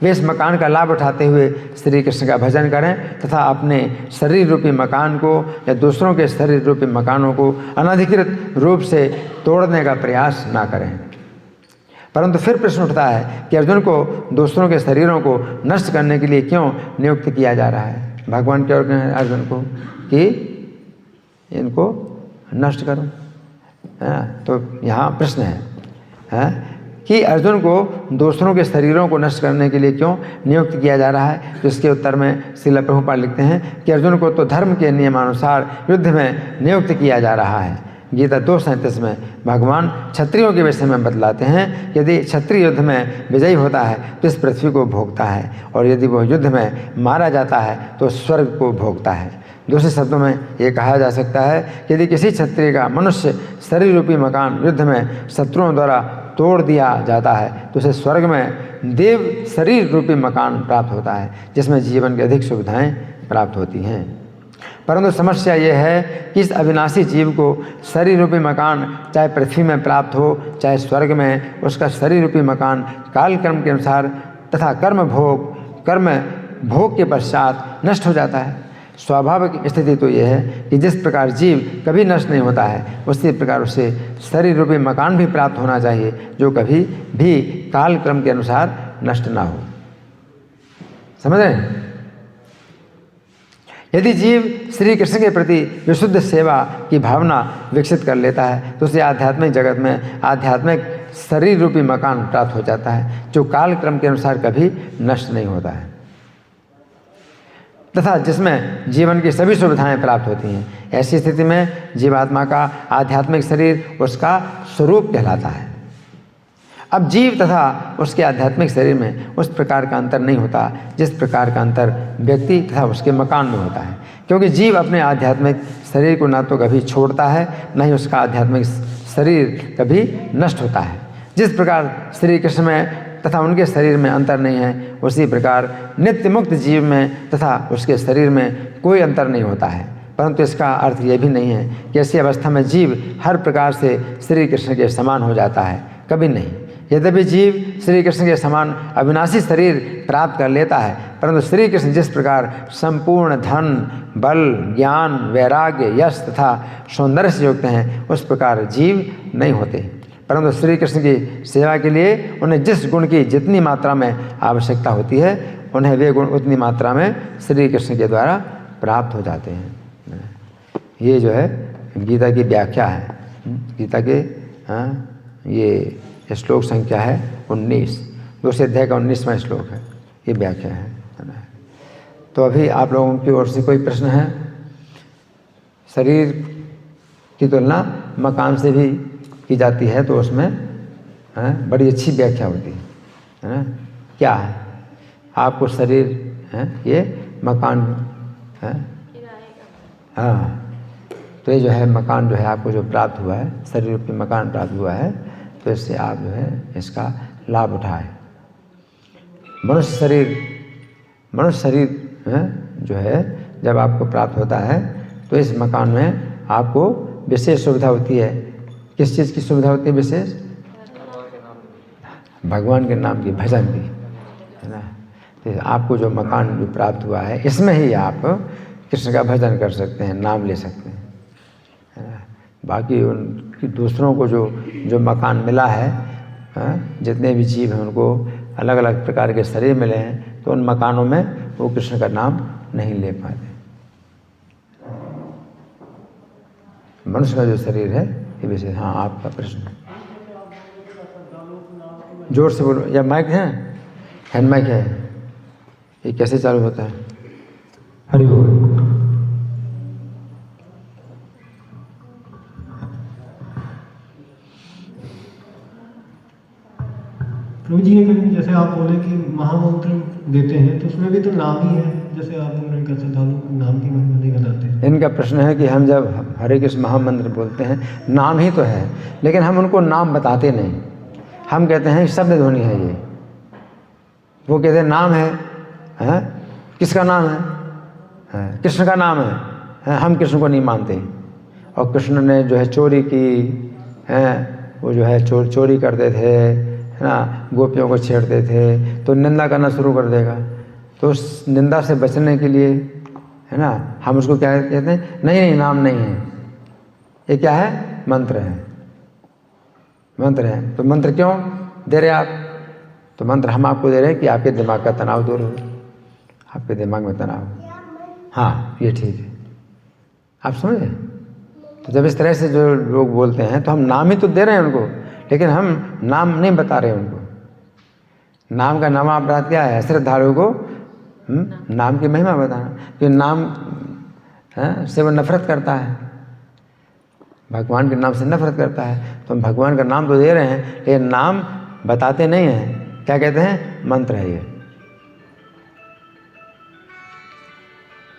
वे इस मकान का लाभ उठाते हुए श्री कृष्ण का भजन करें तथा अपने शरीर रूपी मकान को या दूसरों के शरीर रूपी मकानों को अनधिकृत रूप से तोड़ने का प्रयास ना करें। परंतु फिर प्रश्न उठता है कि अर्जुन को दूसरों के शरीरों को नष्ट करने के लिए क्यों नियुक्त किया जा रहा है? भगवान क्या कहते हैं अर्जुन को कि इनको नष्ट करो, है ना। तो यहाँ प्रश्न है कि अर्जुन को दूसरों के शरीरों को नष्ट करने के लिए क्यों नियुक्त किया जा रहा है। तो इसके उत्तर में श्रील प्रभुपाद लिखते हैं कि अर्जुन को तो धर्म के नियमानुसार युद्ध में नियुक्त किया जा रहा है। गीता 2:37 में भगवान क्षत्रियों के विषय में बतलाते हैं, यदि क्षत्रिय युद्ध में विजयी होता है तो इस पृथ्वी को भोगता है और यदि वो युद्ध में मारा जाता है तो स्वर्ग को भोगता है। दूसरे शब्दों में ये कहा जा सकता है कि यदि किसी क्षत्रिय का मनुष्य शरीर रूपी मकान युद्ध में शत्रुओं द्वारा तोड़ दिया जाता है तो उसे स्वर्ग में देव शरीर रूपी मकान प्राप्त होता है जिसमें जीवन की अधिक सुविधाएं प्राप्त होती हैं। परंतु समस्या यह है कि इस अविनाशी जीव को शरीर रूपी मकान चाहे पृथ्वी में प्राप्त हो चाहे स्वर्ग में, उसका शरीर रूपी मकान काल कर्म के अनुसार तथा कर्म भोग के पश्चात नष्ट हो जाता है। स्वाभाविक स्थिति तो यह है कि जिस प्रकार जीव कभी नष्ट नहीं होता है उसी प्रकार उसे शरीर रूपी मकान भी प्राप्त होना चाहिए जो कभी भी काल क्रम के अनुसार नष्ट ना हो। समझ रहे हैं? यदि जीव श्री कृष्ण के प्रति विशुद्ध सेवा की भावना विकसित कर लेता है तो उसे आध्यात्मिक जगत में आध्यात्मिक शरीर रूपी मकान प्राप्त हो जाता है जो काल क्रम के अनुसार कभी नष्ट नहीं होता है तथा जिसमें जीवन की सभी सुविधाएं प्राप्त होती हैं। ऐसी स्थिति में जीवात्मा का आध्यात्मिक शरीर उसका स्वरूप कहलाता है। अब जीव तथा उसके आध्यात्मिक शरीर में उस प्रकार का अंतर नहीं होता जिस प्रकार का अंतर व्यक्ति तथा उसके मकान में होता है, क्योंकि जीव अपने आध्यात्मिक शरीर को ना तो कभी छोड़ता है न ही उसका आध्यात्मिक शरीर कभी नष्ट होता है। जिस प्रकार श्री कृष्ण में तथा उनके शरीर में अंतर नहीं है, उसी प्रकार नित्य मुक्त जीव में तथा उसके शरीर में कोई अंतर नहीं होता है। परंतु इसका अर्थ यह भी नहीं है कि ऐसी अवस्था में जीव हर प्रकार से श्री कृष्ण के समान हो जाता है, कभी नहीं। यद्यपि जीव श्री कृष्ण के समान अविनाशी शरीर प्राप्त कर लेता है, परंतु श्री कृष्ण जिस प्रकार संपूर्ण धन, बल, ज्ञान, वैराग्य, यश तथा सौंदर्य से युक्त हैं, उस प्रकार जीव नहीं होते। परंतु श्री कृष्ण की सेवा के लिए उन्हें जिस गुण की जितनी मात्रा में आवश्यकता होती है, उन्हें वे गुण उतनी मात्रा में श्री कृष्ण के द्वारा प्राप्त हो जाते हैं। ये जो है गीता की व्याख्या है। गीता के ये श्लोक संख्या है 19, दूसरे अध्याय का 19वां श्लोक है, ये व्याख्या है। तो अभी आप लोगों की ओर से कोई प्रश्न है? शरीर की तुलना मकान से भी की जाती है, तो उसमें बड़ी अच्छी व्याख्या होती है ना। क्या है? आपको शरीर है ये मकान है, हाँ, तो ये जो है मकान जो है आपको जो प्राप्त हुआ है, शरीर रूपी मकान प्राप्त हुआ है, तो इससे आप जो है इसका लाभ उठाएं। मनुष्य शरीर जो है जब आपको प्राप्त होता है, तो इस मकान में आपको विशेष सुविधा होती है। किस चीज़ की सुविधा होती है विशेष? भगवान के नाम की, भजन की, है ना। तो आपको जो मकान जो प्राप्त हुआ है, इसमें ही आप कृष्ण का भजन कर सकते हैं, नाम ले सकते हैं। बाकी उनकी दूसरों को जो मकान मिला है, जितने भी जीव हैं उनको अलग अलग प्रकार के शरीर मिले हैं, तो उन मकानों में वो कृष्ण का नाम नहीं ले पाते। मनुष्य का जो शरीर है ये विशेष। हाँ, आपका प्रश्न जोर से बोलो, या माइक है, हैंड माइक है, ये कैसे चालू होता है? हरि बोल। प्रभु जी, जैसे आप बोले कि महामंत्र देते हैं, तो उसमें भी तो नाम ही है, जैसे आप बोल रहे हैं श्रद्धालु नाम की महिमा नहीं बताते। इनका प्रश्न है कि हम जब हरे कृष्ण महामंत्र बोलते हैं, नाम ही तो है, लेकिन हम उनको नाम बताते नहीं। हम कहते हैं शब्द ध्वनि है ये, वो कहते हैं नाम है, किसका नाम है? कृष्ण का नाम है। हम कृष्ण को नहीं मानते। और कृष्ण ने जो है चोरी की है, वो जो है चोरी करते थे, है ना, गोपियों को छेड़ते थे, तो निंदा करना शुरू कर देगा। तो उस निंदा से बचने के लिए, है ना, हम उसको क्या कहते हैं? नहीं, नाम नहीं है, ये क्या है? मंत्र है, मंत्र है। तो मंत्र क्यों दे रहे आप? तो मंत्र हम आपको दे रहे हैं कि आपके दिमाग का तनाव दूर हो, आपके दिमाग में तनाव। हाँ, ये ठीक है, आप समझे? तो जब इस तरह से जो लोग बोलते हैं, तो हम नाम ही तो दे रहे हैं उनको, लेकिन हम नाम नहीं बता रहे उनको। नाम का नाम अपराध क्या है? श्रद्धालु को नाम की महिमा बताना। कि नाम से वो नफरत करता है, भगवान के नाम से नफरत करता है। तो हम भगवान का नाम तो दे रहे हैं, लेकिन नाम बताते नहीं हैं। क्या कहते हैं? मंत्र है ये।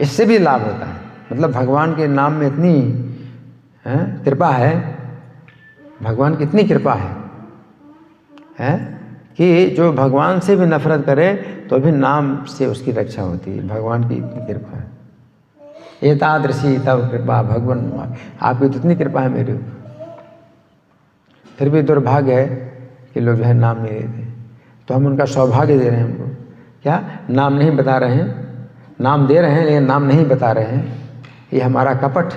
इससे भी लाभ होता है, मतलब भगवान के नाम में इतनी कृपा है, भगवान की इतनी कृपा है कि जो भगवान से भी नफरत करे तो भी नाम से उसकी रक्षा होती है। भगवान की इतनी कृपा है। एतादृशी तब कृपा भगवान, आपकी तो इतनी कृपा है मेरे ऊपर, फिर भी दुर्भाग्य है कि लोग जो है नाम नहीं लेते। तो हम उनका सौभाग्य दे रहे हैं उनको। क्या? नाम नहीं बता रहे हैं, नाम दे रहे हैं लेकिन नाम नहीं बता रहे हैं। ये हमारा कपट,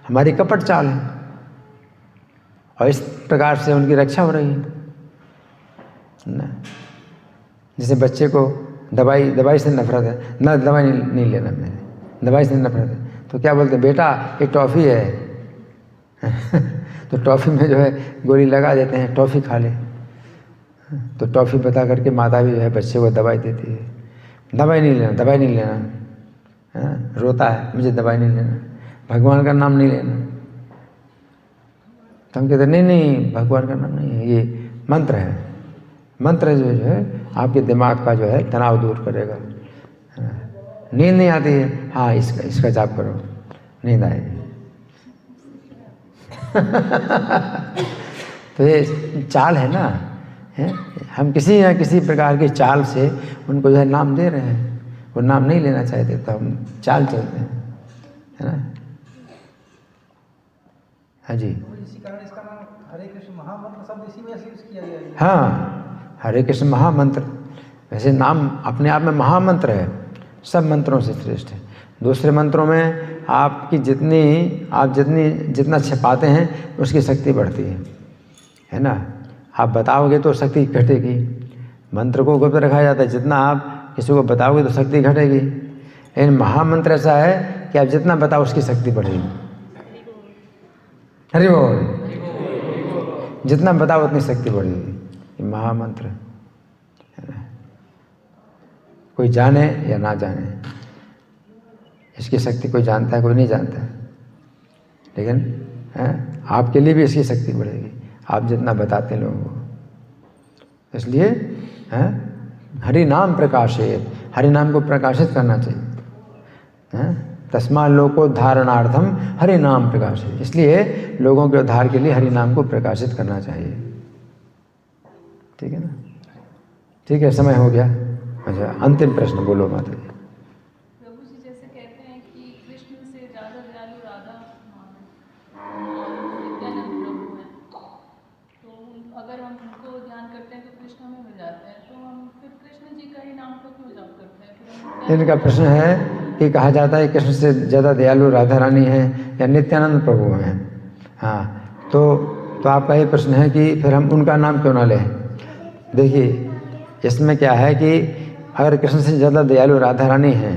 हमारी कपट चाल है, और इस प्रकार से उनकी रक्षा हो रही है ना। जैसे बच्चे को दवाई से नफरत है ना, दवाई नहीं लेना, मैंने दवाई से नफरत है, तो क्या बोलते हैं? बेटा एक टॉफ़ी है तो टॉफ़ी में जो है गोली लगा देते हैं, टॉफ़ी खा ले। तो टॉफ़ी बता करके माता भी जो है बच्चे को दवाई देती है, दवाई नहीं लेना, दवाई नहीं लेना। रोता है, मुझे दवाई नहीं लेना, भगवान का नाम नहीं लेना। तो हम कहते नहीं, भगवान का नाम नहीं है, ये मंत्र है। मंत्र जो है आपके दिमाग का जो है तनाव दूर करेगा। नींद नहीं आती है, हाँ इसका जाप करो, नींद आएगी। तो ये चाल है ना, हैं, हम किसी न किसी प्रकार की चाल से उनको जो है नाम दे रहे हैं। वो नाम नहीं लेना चाहते तो हम चाल चलते हैं, है ना। हाँ जी, इसी कारण इसका नाम हरे कृष्ण महामंत्र शब्द इसी वजह से यूज किया गया है। हाँ, हरे कृष्ण महामंत्र वैसे नाम अपने आप में महामंत्र है, सब मंत्रों से श्रेष्ठ है। दूसरे मंत्रों में आपकी जितना छिपाते हैं उसकी शक्ति बढ़ती है ना। आप बताओगे तो शक्ति घटेगी, मंत्र को गुप्त रखा जाता है, जितना आप किसी को बताओगे तो शक्ति घटेगी। लेकिन महामंत्र ऐसा है कि आप जितना बताओ उसकी शक्ति बढ़ेगी। हरि बोल, जितना बताओ उतनी शक्ति बढ़ेगी। ये महामंत्र है ना। कोई जाने या ना जाने, इसकी शक्ति कोई जानता है कोई नहीं जानता है, लेकिन आपके लिए भी इसकी शक्ति बढ़ेगी आप जितना बताते हैं लोगों को। इसलिए हरि नाम प्रकाशित, हरि नाम को प्रकाशित करना चाहिए। तस्मा लोकोद्धारणार्थम हरि नाम प्रकाशित, इसलिए लोगों के उद्धार के लिए हरि नाम को प्रकाशित करना चाहिए। ठीक है ना। ठीक है, समय हो गया। अच्छा, अंतिम प्रश्न बोलो माता जी। प्रभु जी जैसे कहते हैं कि कृष्ण से ज़्यादा दयालु राधा और नित्यानंद प्रभु हैं, तो अगर हम उनको ध्यान करते हैं तो कृष्ण हमें मिल जाते हैं, तो हम फिर कृष्ण जी का ही नाम को क्यों जप करते हैं? इनका प्रश्न है कि कहा जाता है कृष्ण से ज़्यादा दयालु राधा रानी हैं या नित्यानंद प्रभु हैं। हाँ, तो आपका ये प्रश्न है कि फिर हम उनका नाम क्यों ना लें। देखिए, इसमें क्या है कि अगर कृष्ण से ज़्यादा दयालु राधा रानी हैं,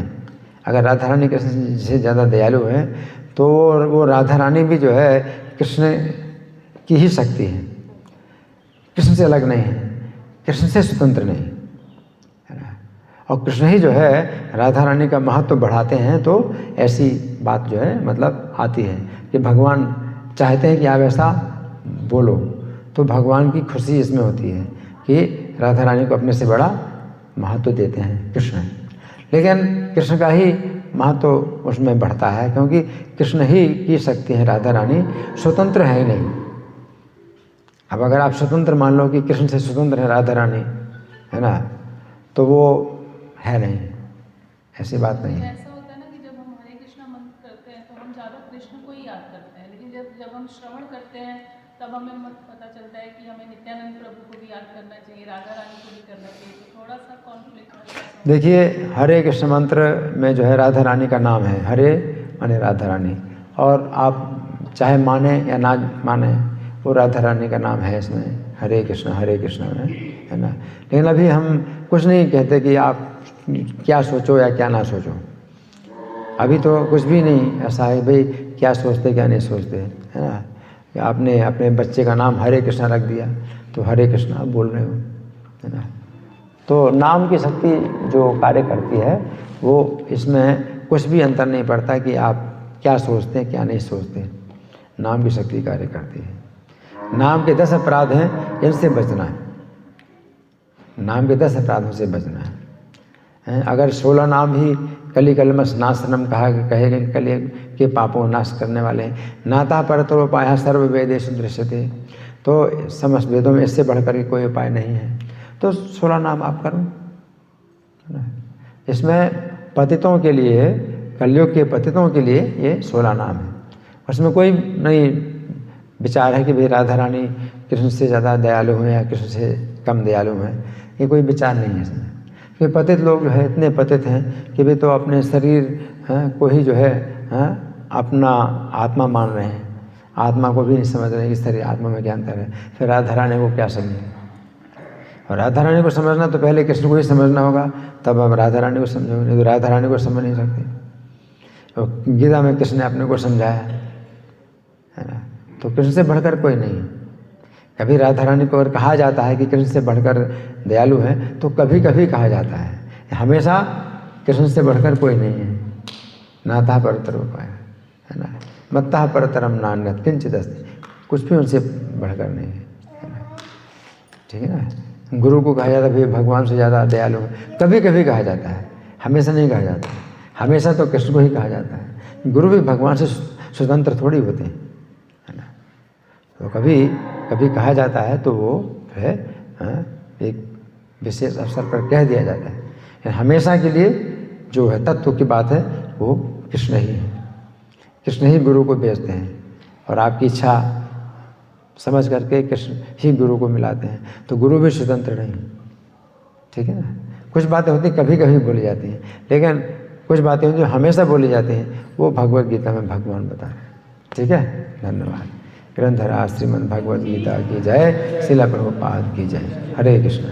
अगर राधा रानी कृष्ण से ज़्यादा दयालु हैं तो वो राधा रानी भी जो है कृष्ण की ही शक्ति है, कृष्ण से अलग नहीं है, कृष्ण से स्वतंत्र नहीं है ना। और कृष्ण ही जो है राधा रानी का महत्व बढ़ाते हैं, तो ऐसी बात जो है मतलब आती है कि भगवान चाहते हैं कि आप ऐसा बोलो, तो भगवान की खुशी इसमें होती है कि राधा रानी को अपने से बड़ा महत्व देते हैं कृष्ण। लेकिन कृष्ण का ही महत्व उसमें बढ़ता है, क्योंकि कृष्ण ही की शक्ति है, राधा रानी स्वतंत्र है ही नहीं। अब अगर आप स्वतंत्र मान लो कि कृष्ण से स्वतंत्र है राधा रानी, है ना, तो वो है नहीं, ऐसी बात नहीं है। ऐसा होता है ना कि जब हम हरे कृष्णा मंत्र करते हैं तो हम ज़्यादा कृष्ण को ही याद करते हैं, लेकिन जब हम श्रवण करते हैं तब हमें पता चलता है कि हमें नित्यानंद प्रभु को भी याद करना चाहिए, राधा रानी को भी करना चाहिए, तो थोड़ा सा कॉन्फ्लिक्ट। देखिए, हरे कृष्ण मंत्र में जो है राधा रानी का नाम है, हरे माने राधा रानी, और आप चाहे माने या ना माने वो राधा रानी का नाम है इसमें, हरे कृष्ण में, है ना। लेकिन अभी हम कुछ नहीं कहते कि आप क्या सोचो या क्या ना सोचो, अभी तो कुछ भी नहीं ऐसा है भाई क्या सोचते क्या नहीं सोचते, है ना। आपने अपने बच्चे का नाम हरे कृष्णा रख दिया तो हरे कृष्णा आप बोल रहे हो, है ना। तो नाम की शक्ति जो कार्य करती है वो इसमें कुछ भी अंतर नहीं पड़ता कि आप क्या सोचते हैं क्या नहीं सोचते, नाम की शक्ति कार्य करती है। नाम के 10 अपराध हैं, इनसे बचना है, नाम के 10 अपराधों से बचना है। अगर 16 नाम ही कली कलमस नाशनम कहेंगे, कली के पापों नाश करने वाले हैं, नाता परतरोपाय सर्व वेदेषु दृश्यते, तो समस्त वेदों में इससे बढ़कर के कोई उपाय नहीं है, तो 16 नाम आप करो। इसमें पतितों के लिए, कलयुग के पतितों के लिए ये 16 नाम है। उसमें कोई नहीं विचार है कि भाई राधा रानी कृष्ण से ज़्यादा दयालु हैं या कृष्ण से कम दयालु हैं, ये कोई विचार नहीं है इसमें। कि पतित लोग जो है इतने पतित हैं कि वे तो अपने शरीर को ही जो है अपना आत्मा मान रहे हैं, आत्मा को भी नहीं समझ रहे हैं कि शरीर आत्मा में क्या अंतर है। फिर राधा रानी को क्या समझें, और राधा रानी को समझना तो पहले कृष्ण को ही समझना होगा, तब आप राधा रानी को समझोगे, नहीं तो राधा रानी को समझ नहीं सकते। तो गीता में कृष्ण ने अपने को समझाया है ना, तो कृष्ण से बढ़कर कोई नहीं है। कभी राधा रानी को अगर कहा जाता है कि कृष्ण से बढ़कर दयालु है तो कभी कभी कहा जाता है, हमेशा कृष्ण से बढ़कर कोई नहीं है। नाता परतर उपाय, है ना, मत्ता परतरम नान्यत् किंचित् अस्ति, कुछ भी उनसे बढ़कर नहीं है, ना। ठीक है ना। गुरु को कहा जाता है भाई भगवान से ज़्यादा दयालु है, कभी कभी कहा जाता है, हमेशा नहीं कहा जाता है। हमेशा तो कृष्ण को ही कहा जाता है, गुरु भी भगवान से स्वतंत्र थोड़ी होते हैं, है ना। तो कभी कभी कहा जाता है तो वो है एक विशेष अवसर पर कह दिया जाता है। हमेशा के लिए जो है तत्व की बात है वो कृष्ण ही है। कृष्ण ही गुरु को भेजते हैं और आपकी इच्छा समझ करके कृष्ण ही गुरु को मिलाते हैं। तो गुरु भी स्वतंत्र नहीं, ठीक है ना। कुछ बातें होती कभी कभी बोली जाती हैं, लेकिन कुछ बातें होती जो हमेशा बोली जाती हैं, वो भगवत गीता में भगवान बता रहे हैं। ठीक है, धन्यवाद। ग्रंथराज श्रीमद् भगवद गीता की जय, श्रील प्रभुपाद की जय। हरे कृष्ण।